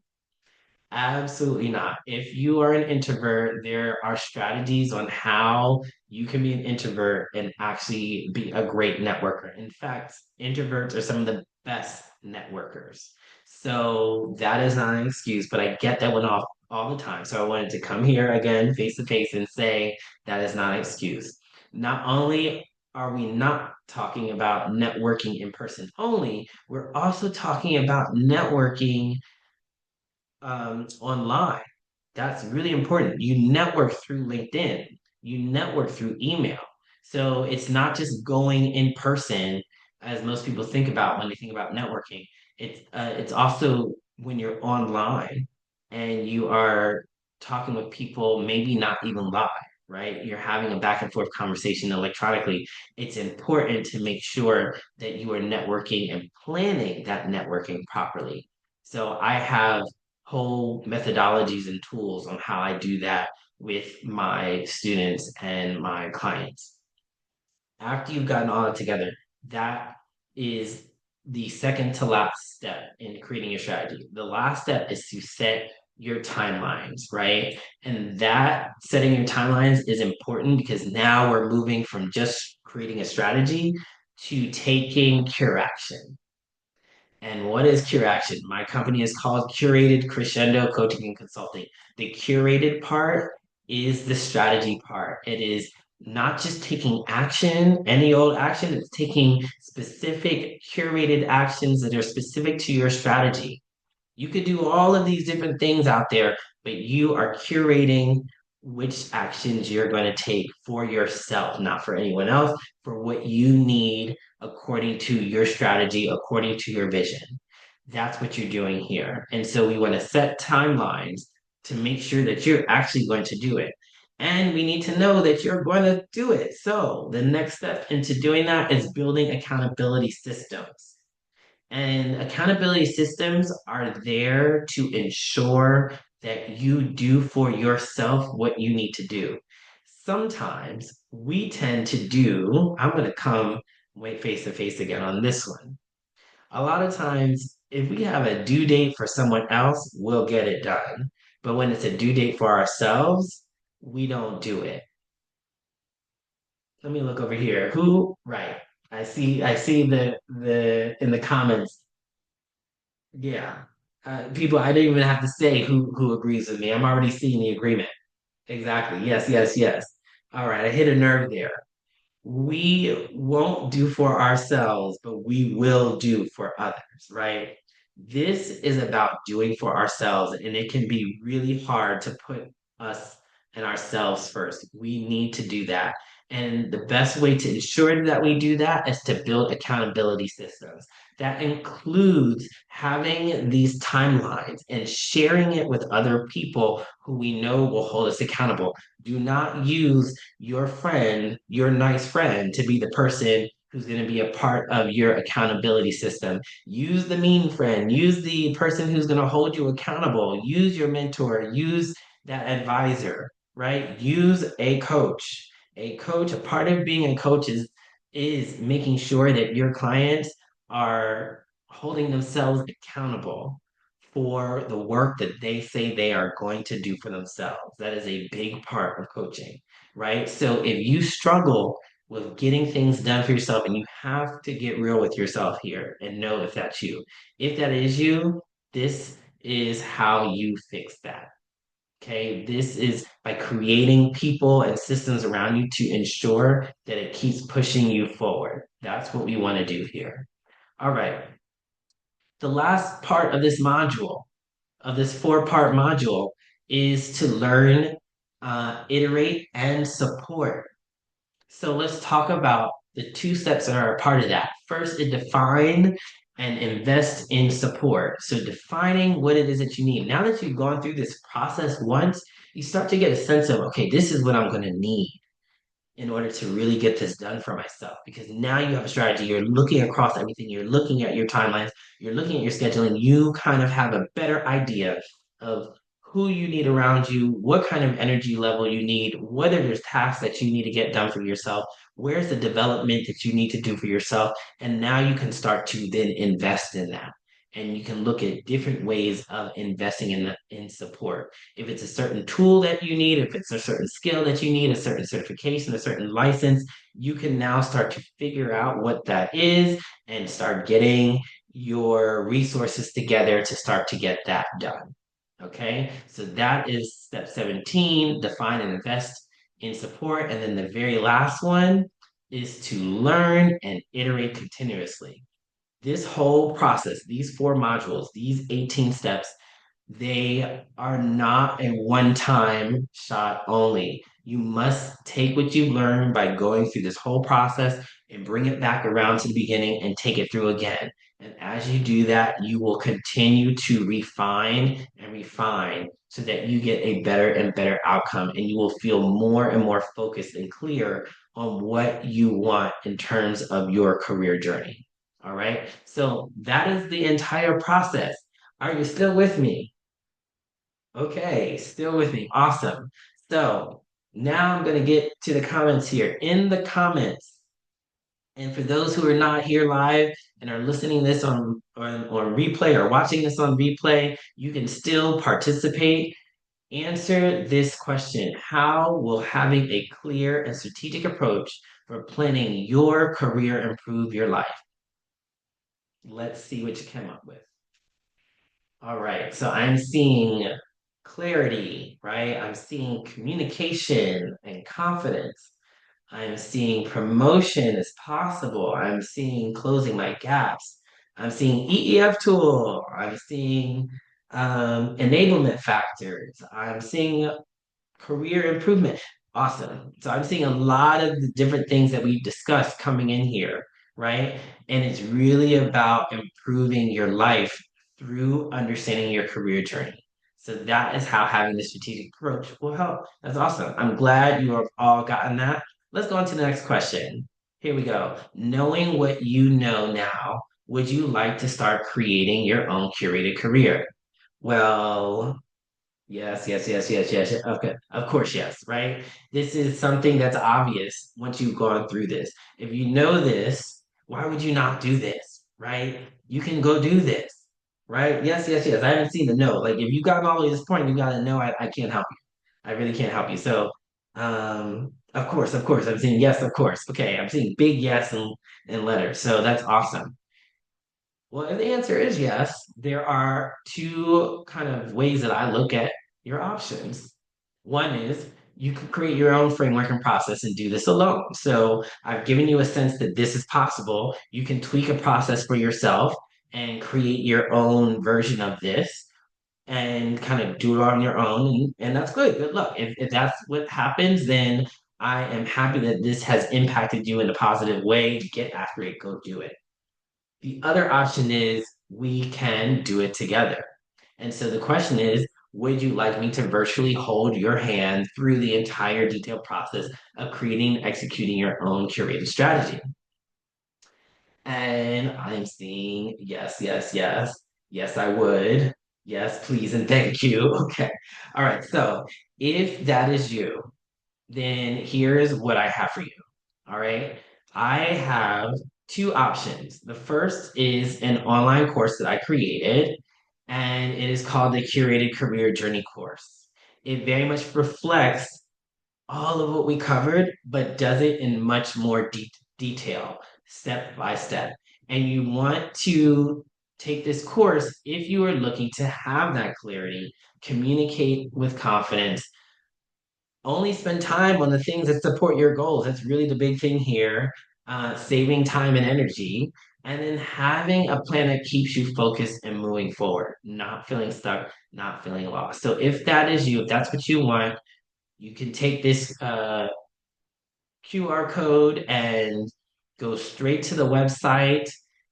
Absolutely not. If you are an introvert, there are strategies on how you can be an introvert and actually be a great networker. In fact, introverts are some of the best networkers. So that is not an excuse, but I get that one off all the time. So I wanted to come here again, face to face, and say that is not an excuse. Not only are we not talking about networking in person only, we're also talking about networking online. That's really important. You network through LinkedIn, you network through email. So it's not just going in person, as most people think about when they think about networking. It's also when you're online and you are talking with people, maybe not even live, right? You're having a back and forth conversation electronically. It's important to make sure that you are networking and planning that networking properly. So I have whole methodologies and tools on how I do that with my students and my clients. After you've gotten all that together, that is the second to last step in creating your strategy. The last step is to set your timelines, right? And that setting your timelines is important because now we're moving from just creating a strategy to taking cure action. And what is Cure Action? My company is called Curated Crescendo Coaching and Consulting. The curated part is the strategy part. It is not just taking action, any old action, it's taking specific curated actions that are specific to your strategy. You could do all of these different things out there, but you are curating which actions you're going to take for yourself, not for anyone else, for what you need according to your strategy, according to your vision. That's what you're doing here. And so we want to set timelines to make sure that you're actually going to do it. And we need to know that you're going to do it. So the next step into doing that is building accountability systems. And accountability systems are there to ensure that you do for yourself what you need to do. Sometimes we tend to do, I'm going to come wait face to face again on this one. A lot of times, if we have a due date for someone else, we'll get it done. But when it's a due date for ourselves, we don't do it. Let me look over here. Who? Right. I see the in the comments. Yeah. People, I don't even have to say who agrees with me. I'm already seeing the agreement. Exactly. Yes, yes, yes. All right, I hit a nerve there. We won't do for ourselves, but we will do for others, right? This is about doing for ourselves, and it can be really hard to put us and ourselves first. We need to do that. And the best way to ensure that we do that is to build accountability systems. That includes having these timelines and sharing it with other people who we know will hold us accountable. Do not use your friend, your nice friend, to be the person who's going to be a part of your accountability system. Use the mean friend, use the person who's going to hold you accountable, use your mentor, use that advisor, right? Use a coach. A coach, a part of being a coach is making sure that your clients are holding themselves accountable for the work that they say they are going to do for themselves. That is a big part of coaching, right? So if you struggle with getting things done for yourself, and you have to get real with yourself here and know if that's you. If that is you, this is how you fix that. Okay, this is by creating people and systems around you to ensure that it keeps pushing you forward. That's what we want to do here. All right. The last part of this module, of this four-part module, is to learn, iterate, and support. So let's talk about the two steps that are a part of that. First is define and invest in support. So defining what it is that you need. Now that you've gone through this process once, you start to get a sense of, okay, this is what I'm going to need in order to really get this done for myself. Because now you have a strategy. You're looking across everything. You're looking at your timelines. You're looking at your scheduling. You kind of have a better idea of who you need around you, what kind of energy level you need, whether there's tasks that you need to get done for yourself, where's the development that you need to do for yourself. And now you can start to then invest in that. And you can look at different ways of investing in support. If it's a certain tool that you need, if it's a certain skill that you need, a certain certification, a certain license, you can now start to figure out what that is and start getting your resources together to start to get that done. Okay, so that is step 17, define and invest in support. And then the very last one is to learn and iterate continuously. This whole process, these four modules, these 18 steps, They are not a one-time shot only. You must take what you've learned by going through this whole process and bring it back around to the beginning and take it through again. And as you do that, you will continue to refine and refine so that you get a better and better outcome, and you will feel more and more focused and clear on what you want in terms of your career journey. All right. So that is the entire process. Are you still with me? Okay, still with me. Awesome. So now I'm going to get to the comments here. In the comments, and for those who are not here live and are listening this on replay or watching this on replay, you can still participate. Answer this question. How will having a clear and strategic approach for planning your career improve your life? Let's see what you came up with. All right, so I'm seeing clarity, right? I'm seeing communication and confidence. I'm seeing promotion is possible. I'm seeing closing my gaps. I'm seeing EEF tool. I'm seeing enablement factors. I'm seeing career improvement. Awesome. So I'm seeing a lot of the different things that we've discussed coming in here, right? And it's really about improving your life through understanding your career journey. So that is how having the strategic approach will help. That's awesome. I'm glad you have all gotten that. Let's go on to the next question. Here we go. Knowing what you know now, would you like to start creating your own curated career? Well, yes, yes, yes, yes, yes. Okay, of course, yes, right? This is something that's obvious once you've gone through this. If you know this, why would you not do this, right? You can go do this, right? Yes, yes, yes. I haven't seen the no. Like if you got all the way to this point, you gotta know I can't help you. I really can't help you. So, of course, I'm saying yes, of course. Okay, I'm seeing big yes and letters. So that's awesome. Well, if the answer is yes, there are two kind of ways that I look at your options. One is you can create your own framework and process and do this alone. So I've given you a sense that this is possible. You can tweak a process for yourself and create your own version of this and kind of do it on your own. And that's good. Good luck. If that's what happens, then I am happy that this has impacted you in a positive way. Get after it, go do it. The other option is we can do it together. And so the question is, would you like me to virtually hold your hand through the entire detailed process of creating and executing your own curated strategy? And I'm seeing yes, yes, yes. Yes, I would. Yes, please, and thank you. Okay. All right. So if that is you, then here's what I have for you. All right. I have two options. The first is an online course that I created, and it is called the Curated Career Journey course. It very much reflects all of what we covered, but does it in much more detail, step by step. And you want to take this course if you are looking to have that clarity, communicate with confidence, only spend time on the things that support your goals. That's really the big thing here. Saving time and energy, and then having a plan that keeps you focused and moving forward, not feeling stuck, not feeling lost. So if that is you, if that's what you want, you can take this QR code and go straight to the website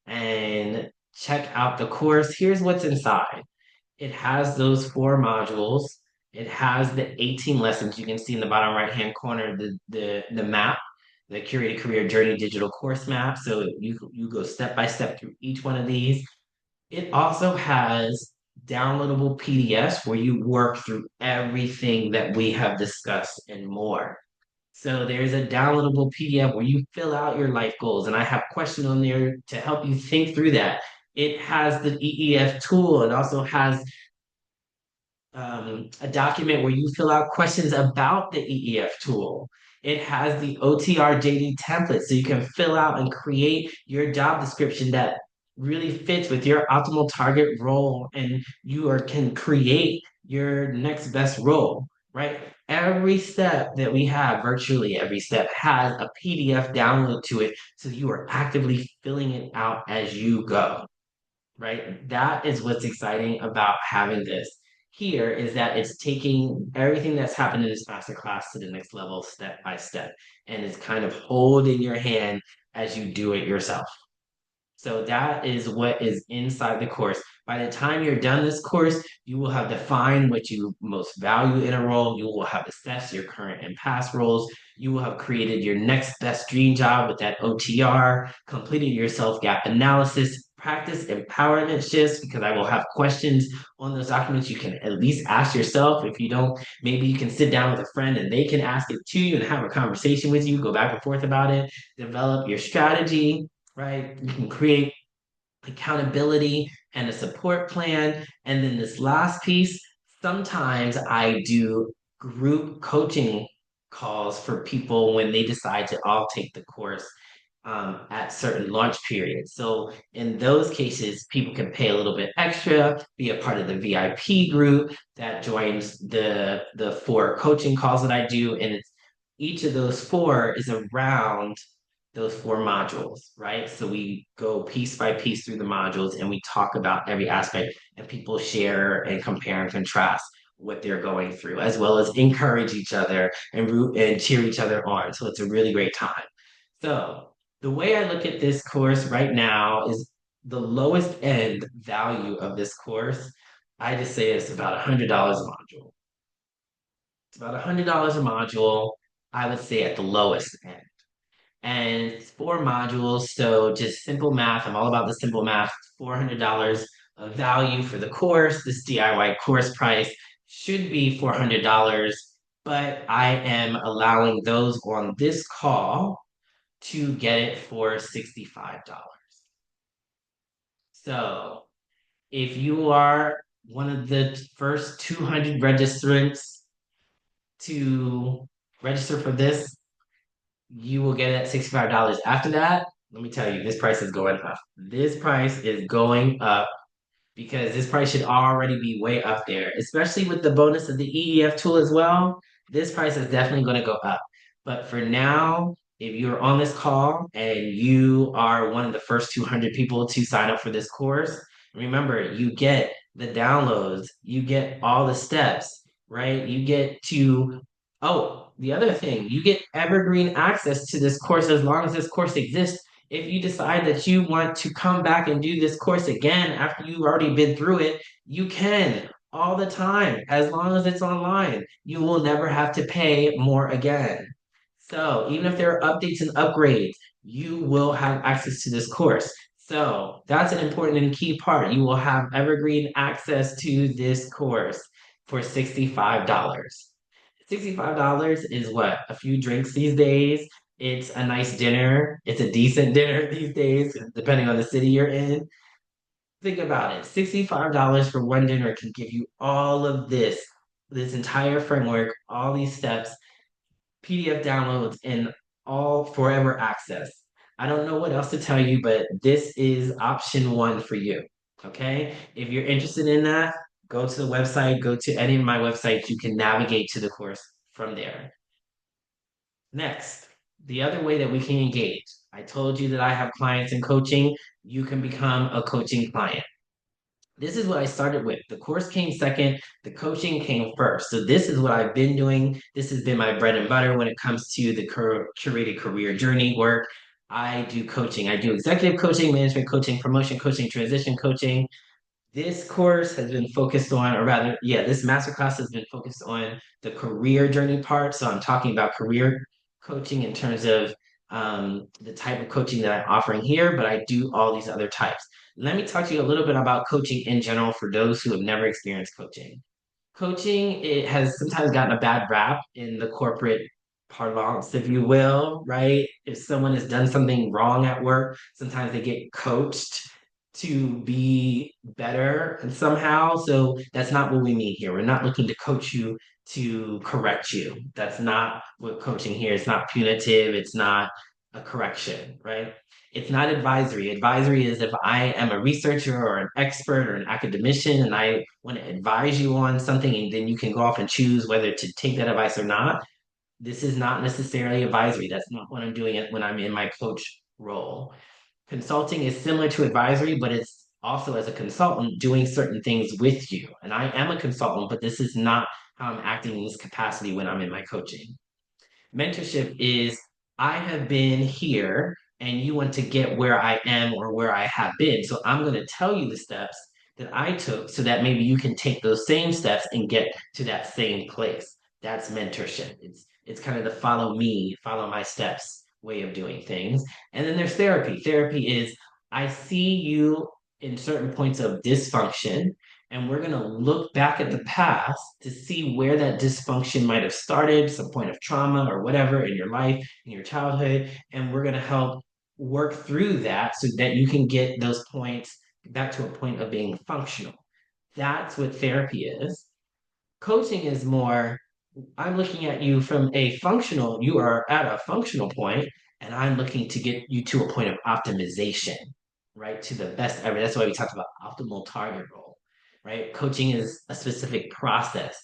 and check out the course. Here's what's inside. It has those four modules. It has the 18 lessons. You can see in the bottom right-hand corner the map, the curated career journey digital course map. So you go step by step through each one of these. It also has downloadable PDFs where you work through everything that we have discussed and more. So there's a downloadable PDF where you fill out your life goals, and I have questions on there to help you think through that. It has the EEF tool. It also has a document where you fill out questions about the EEF tool. It has the OTR JD template so you can fill out and create your job description that really fits with your optimal target role and can create your next best role, right? Every step that we have, virtually every step, has a PDF download to it so you are actively filling it out as you go, right? That is what's exciting about having this. here is that it's taking everything that's happened in this masterclass to the next level step by step, and it's kind of holding your hand as you do it yourself. So that is what is inside the course. By the time you're done this course, you will have defined what you most value in a role. You will have assessed your current and past roles. You will have created your next best dream job with that OTR, completed your self gap analysis, practice empowerment shifts, because I will have questions on those documents you can at least ask yourself. If you don't, maybe you can sit down with a friend and they can ask it to you and have a conversation with you, go back and forth about it, develop your strategy, right? You can create accountability and a support plan. And then this last piece, sometimes I do group coaching calls for people when they decide to all take the course at certain launch periods. So in those cases, people can pay a little bit extra, be a part of the VIP group that joins the four coaching calls that I do, and it's each of those four is around those four modules, right? So we go piece by piece through the modules and we talk about every aspect, and people share and compare and contrast what they're going through, as well as encourage each other and root and cheer each other on. So it's a really great time. So the way I look at this course right now is the lowest end value of this course. I just say it's about $100 a module. It's about $100 a module, I would say at the lowest end. And it's four modules, so just simple math. I'm all about the simple math. $400 of value for the course. This DIY course price should be $400, but I am allowing those on this call to get it for $65. So if you are one of the first 200 registrants to register for this, you will get it at $65. After that, let me tell you, this price is going up. This price is going up because this price should already be way up there, especially with the bonus of the EEF tool as well. This price is definitely going to go up. But for now, if you're on this call and you are one of the first 200 people to sign up for this course, remember, you get the downloads, you get all the steps, right? You get to, oh, the other thing, you get evergreen access to this course as long as this course exists. If you decide that you want to come back and do this course again after you've already been through it, you can all the time, as long as it's online. You will never have to pay more again. So even if there are updates and upgrades, you will have access to this course. So that's an important and key part. You will have evergreen access to this course for $65. $65 is what? A few drinks these days. It's a nice dinner. It's a decent dinner these days, depending on the city you're in. Think about it. $65 for one dinner can give you all of this entire framework, all these steps, PDF downloads, and all forever access. I don't know what else to tell you, but this is option one for you. Okay. If you're interested in that, go to the website, go to any of my websites. You can navigate to the course from there. Next, the other way that we can engage. I told you that I have clients in coaching. You can become a coaching client. This is what I started with. The course came second, the coaching came first. So this is what I've been doing. This has been my bread and butter when it comes to the curated career journey work. I do coaching. I do executive coaching, management coaching, promotion coaching, transition coaching. This course has been focused on, or rather, yeah, this masterclass has been focused on the career journey part. So I'm talking about career coaching in terms of the type of coaching that I'm offering here, but I do all these other types. Let me talk to you a little bit about coaching in general for those who have never experienced coaching. Coaching, it has sometimes gotten a bad rap in the corporate parlance, if you will, right? If someone has done something wrong at work, sometimes they get coached to be better and somehow. So that's not what we mean here. We're not looking to coach you to correct you. That's not what coaching here. It's not punitive. It's not a correction, right? It's not advisory. Advisory is if I am a researcher or an expert or an academician and I want to advise you on something and then you can go off and choose whether to take that advice or not. This is not necessarily advisory. That's not what I'm doing when I'm in my coach role. Consulting is similar to advisory, but it's also as a consultant doing certain things with you. And I am a consultant, but this is not how I'm acting in this capacity when I'm in my coaching. Mentorship is I have been here and you want to get where I am or where I have been. So I'm going to tell you the steps that I took so that maybe you can take those same steps and get to that same place. That's mentorship. It's kind of the follow me, follow my steps way of doing things. And then there's therapy. Therapy is I see you in certain points of dysfunction and we're going to look back at the past to see where that dysfunction might have started, some point of trauma or whatever in your life, in your childhood. And we're going to help work through that so that you can get those points back to a point of being functional. That's what therapy is. Coaching is more, I'm looking at you from a functional, you are at a functional point, and I'm looking to get you to a point of optimization, right? To the best ever. That's why we talked about optimal target role, right? Coaching is a specific process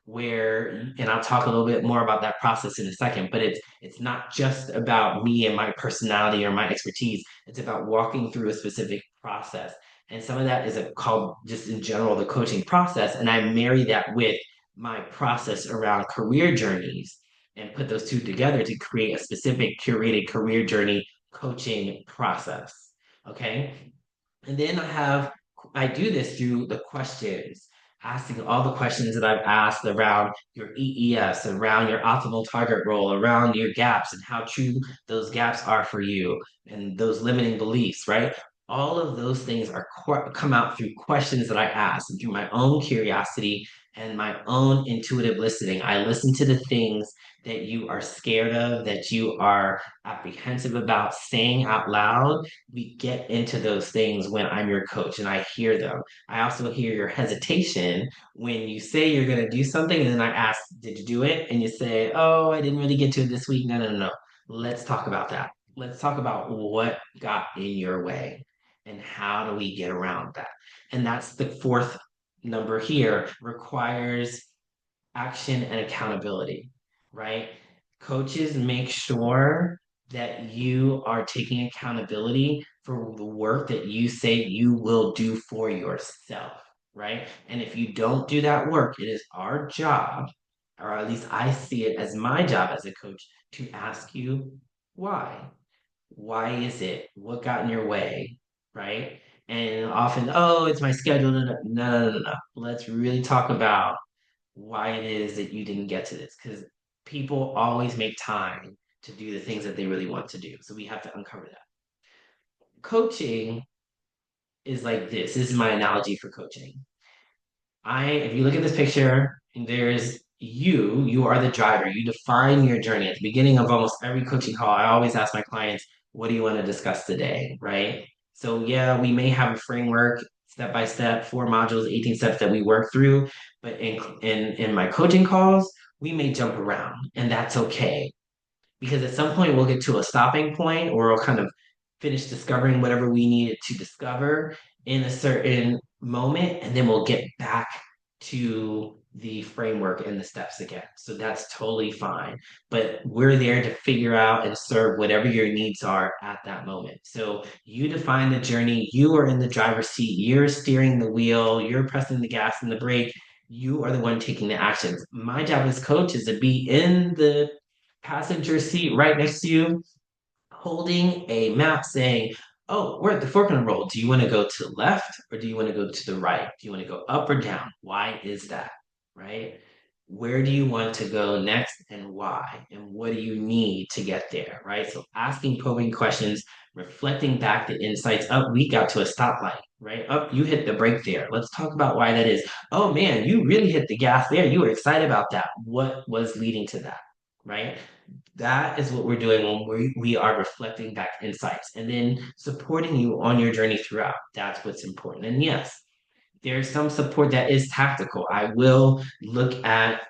where, and I'll talk a little bit more about that process in a second, but it's not just about me and my personality or my expertise. It's about walking through a specific process. And some of that is called just in general the coaching process. And I marry that with my process around career journeys and put those two together to create a specific curated career journey coaching process. Okay. And then I do this through the questions, asking all the questions that I've asked around your EES, around your optimal target role, around your gaps and how true those gaps are for you and those limiting beliefs, right? All of those things come out through questions that I ask and through my own curiosity and my own intuitive listening. I listen to the things that you are scared of, that you are apprehensive about saying out loud. We get into those things when I'm your coach and I hear them. I also hear your hesitation when you say you're going to do something and then I ask, did you do it? And you say, oh, I didn't really get to it this week. No, no, no, no. Let's talk about that. Let's talk about what got in your way and how do we get around that. And that's the fourth number here requires action and accountability, right? Coaches make sure that you are taking accountability for the work that you say you will do for yourself, right? And if you don't do that work, it is our job, or at least I see it as my job as a coach, to ask you why. Why is it? What got in your way, right? And often, oh, it's my schedule. No, no, no, no, no, no. Let's really talk about why it is that you didn't get to this because people always make time to do the things that they really want to do. So we have to uncover that. Coaching is like this. This is my analogy for coaching. If you look at this picture, there's you are the driver. You define your journey. At the beginning of almost every coaching call, I always ask my clients, what do you want to discuss today? Right? So yeah, we may have a framework, step by step, 4 modules, 18 steps that we work through, but in my coaching calls, we may jump around, and that's okay because at some point we'll get to a stopping point or we'll kind of finish discovering whatever we needed to discover in a certain moment and then we'll get back to the framework and the steps again. So that's totally fine. But we're there to figure out and serve whatever your needs are at that moment. So you define the journey, you are in the driver's seat, you're steering the wheel, you're pressing the gas and the brake, you are the one taking the actions. My job as coach is to be in the passenger seat right next to you, holding a map saying, oh, we're at the fork in the road. Do you want to go to the left or do you want to go to the right? Do you want to go up or down? Why is that? Right? Where do you want to go next and why? And what do you need to get there? Right? So asking probing questions, reflecting back the insights. Up, we got to a stoplight, right? Up, you hit the brake there. Let's talk about why that is. Oh man, you really hit the gas there. You were excited about that. What was leading to that? Right? That is what we're doing when we are reflecting back insights and then supporting you on your journey throughout. That's what's important. And yes, there's some support that is tactical. I will look at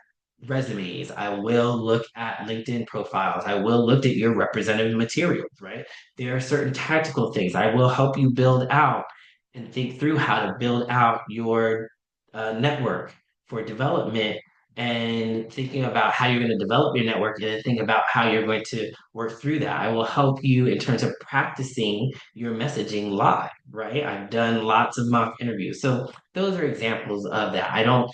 resumes. I will look at LinkedIn profiles. I will look at your representative materials, right? There are certain tactical things. I will help you build out and think through how to build out your network for development and thinking about how you're going to develop your network and then think about how you're going to work through that. I will help you in terms of practicing your messaging live, right? I've done lots of mock interviews. So those are examples of that. I don't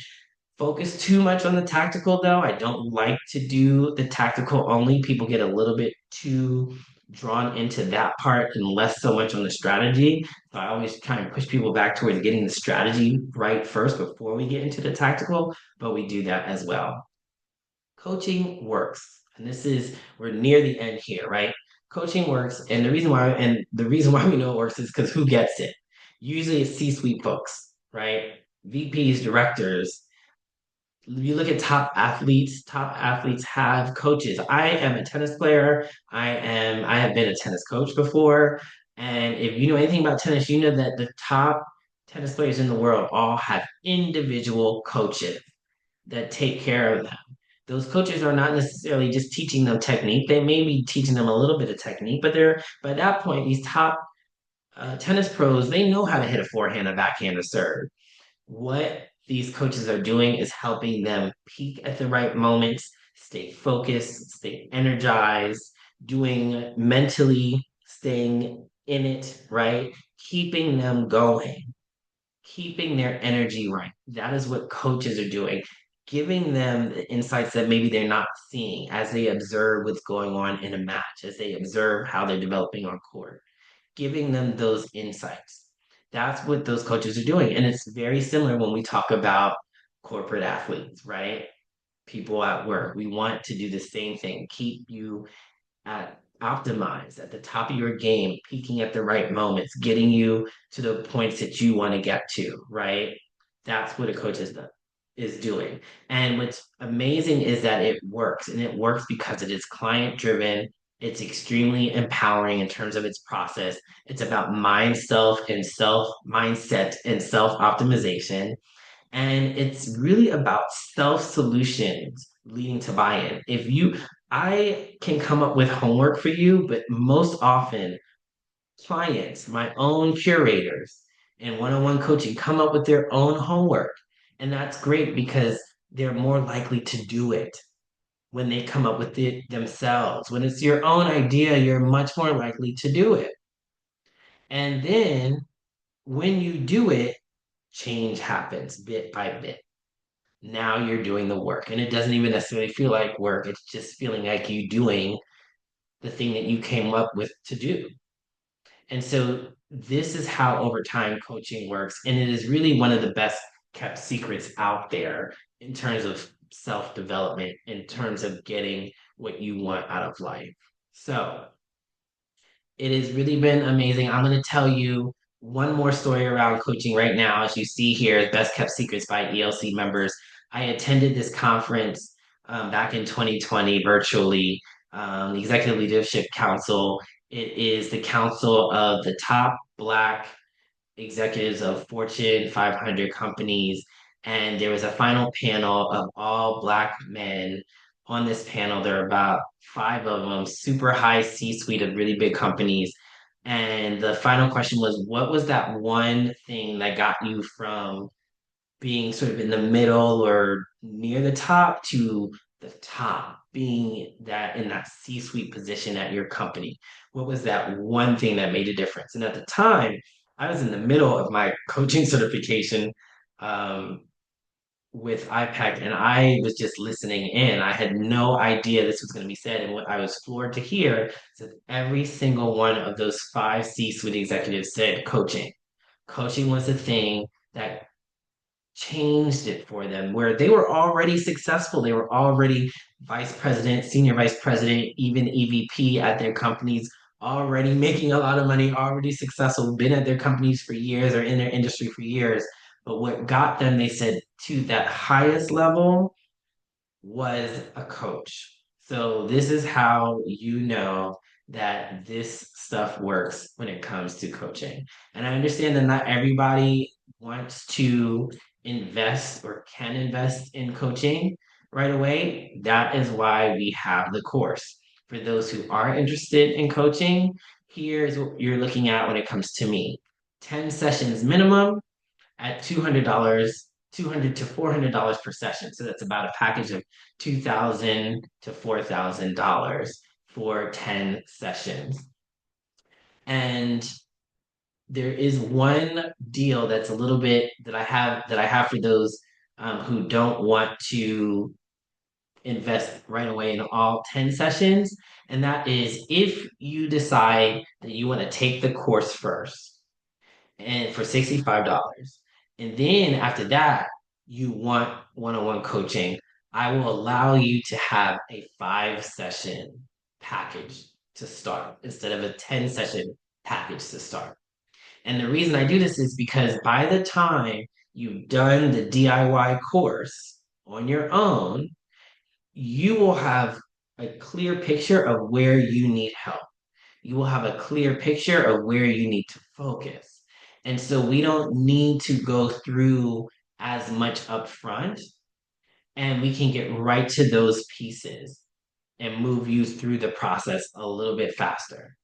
focus too much on the tactical though. I don't like to do the tactical only. People get a little bit too drawn into that part and less so much on the strategy. So I always try and push people back towards getting the strategy right first before we get into the tactical, but we do that as well. Coaching works. And this is we're near the end here, right? Coaching works, and the reason why we know it works is because who gets it? Usually it's C-suite folks, right? VPs, directors, you look at top athletes have coaches. I am a tennis player. I have been a tennis coach before. And if you know anything about tennis, you know that the top tennis players in the world all have individual coaches that take care of them. Those coaches are not necessarily just teaching them technique. They may be teaching them a little bit of technique, but they're by that point, these top tennis pros, they know how to hit a forehand, a backhand, a serve. What these coaches are doing is helping them peak at the right moments, stay focused, stay energized, doing mentally, staying in it, right? Keeping them going, keeping their energy right. That is what coaches are doing, giving them the insights that maybe they're not seeing as they observe what's going on in a match, as they observe how they're developing on court, giving them those insights. That's what those coaches are doing. And it's very similar when we talk about corporate athletes, right? People at work. We want to do the same thing, keep you at optimized at the top of your game, peaking at the right moments, getting you to the points that you want to get to, right? That's what a coach is doing. And what's amazing is that it works, and it works because it is client driven. It's extremely empowering in terms of its process. It's about self mindset and self optimization. And it's really about self solutions leading to buy-in. I can come up with homework for you, but most often clients, my own curators and one-on-one coaching come up with their own homework. And that's great because they're more likely to do it when they come up with it themselves. When it's your own idea, you're much more likely to do it. And then when you do it, change happens bit by bit. Now you're doing the work, and it doesn't even necessarily feel like work. It's just feeling like you doing the thing that you came up with to do. And so this is how over time coaching works, and it is really one of the best kept secrets out there in terms of self-development, in terms of getting what you want out of life. So it has really been amazing. I'm going to tell you one more story around coaching right now. As you see here, Best Kept Secrets by ELC members. I attended this conference back in 2020 virtually, the Executive Leadership Council. It is the council of the top Black executives of Fortune 500 companies. And there was a final panel of all Black men. On this panel, there are about five of them, super high C-suite of really big companies. And the final question was, what was that one thing that got you from being sort of in the middle or near the top to the top, being that in that C-suite position at your company? What was that one thing that made a difference? And at the time, I was in the middle of my coaching certification um, with IPEC, and I was just listening in. I had no idea this was going to be said. And what I was floored to hear is that every single one of those five C-suite executives said coaching. Coaching was the thing that changed it for them where they were already successful. They were already vice president, senior vice president, even EVP at their companies, already making a lot of money, already successful, been at their companies for years or in their industry for years. But what got them, they said, to that highest level was a coach. So this is how you know that this stuff works when it comes to coaching. And I understand that not everybody wants to invest or can invest in coaching right away. That is why we have the course. For those who are interested in coaching, here's what you're looking at when it comes to me. 10 sessions minimum at $200 $200 to $400 per session. So that's about a package of $2,000 to $4,000 for 10 sessions. And there is one deal that's a little bit that I have for those who don't want to invest right away in all 10 sessions. And that is if you decide that you want to take the course first and for $65. And then after that, you want one-on-one coaching, I will allow you to have a 5 session package to start instead of a 10 session package to start. And the reason I do this is because by the time you've done the DIY course on your own, you will have a clear picture of where you need help. You will have a clear picture of where you need to focus. And so we don't need to go through as much upfront, and we can get right to those pieces and move you through the process a little bit faster.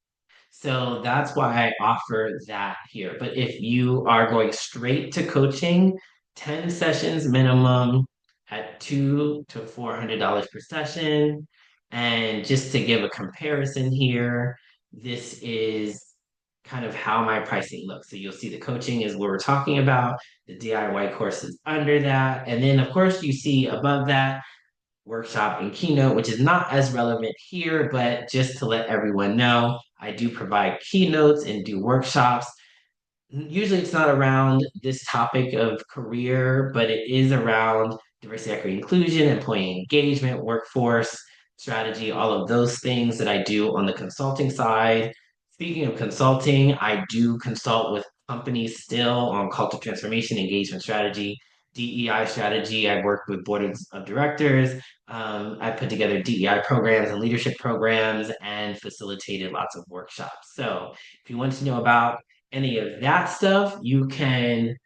So that's why I offer that here. But if you are going straight to coaching, 10 sessions minimum at $200 to $400 per session. And just to give a comparison here, this is kind of how my pricing looks. So you'll see the coaching is what we're talking about, the DIY course is under that. And then, of course, you see above that workshop and keynote, which is not as relevant here, but just to let everyone know, I do provide keynotes and do workshops. Usually it's not around this topic of career, but it is around diversity, equity, inclusion, employee engagement, workforce strategy, all of those things that I do on the consulting side. Speaking of consulting, I do consult with companies still on culture transformation, engagement strategy, DEI strategy. I've worked with boards of directors. I put together DEI programs and leadership programs and facilitated lots of workshops. So if you want to know about any of that stuff, you can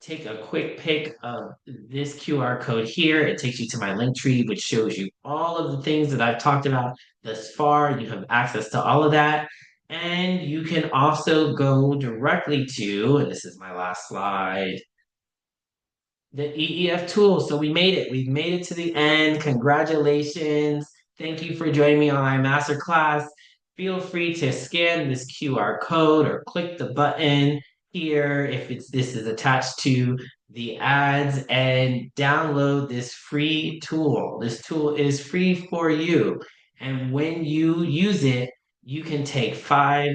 take a quick pic of this QR code here. It takes you to my link tree, which shows you all of the things that I've talked about thus far. You have access to all of that. And you can also go directly to, and this is my last slide, the EEF tool. So we made it. We've made it to the end. Congratulations. Thank you for joining me on my masterclass. Feel free to scan this QR code or click the button here if this is attached to the ads and download this free tool. This tool is free for you. And when you use it, you can take 5,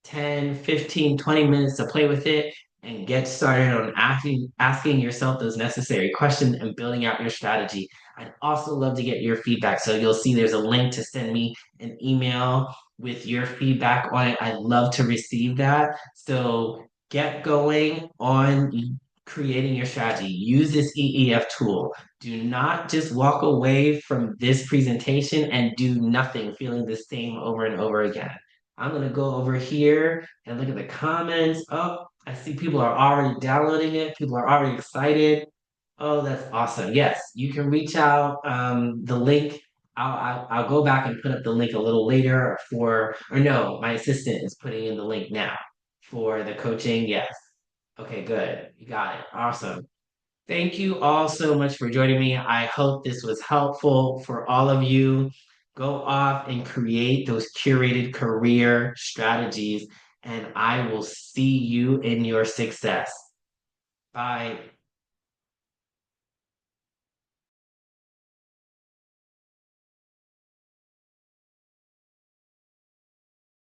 10, 15, 20 minutes to play with it and get started on asking yourself those necessary questions and building out your strategy. I'd also love to get your feedback. So you'll see there's a link to send me an email with your feedback on it. I'd love to receive that. So get going on creating your strategy. Use this EEF tool. Do not just walk away from this presentation and do nothing, feeling the same over and over again. I'm going to go over here and look at the comments. Oh, I see people are already downloading it. People are already excited. Oh, that's awesome. Yes, you can reach out. The link, I'll go back and put up the link a little later or no, my assistant is putting in the link now for the coaching. Yes. Okay, good. You got it. Awesome. Thank you all so much for joining me. I hope this was helpful for all of you. Go off and create those curated career strategies, and I will see you in your success. Bye.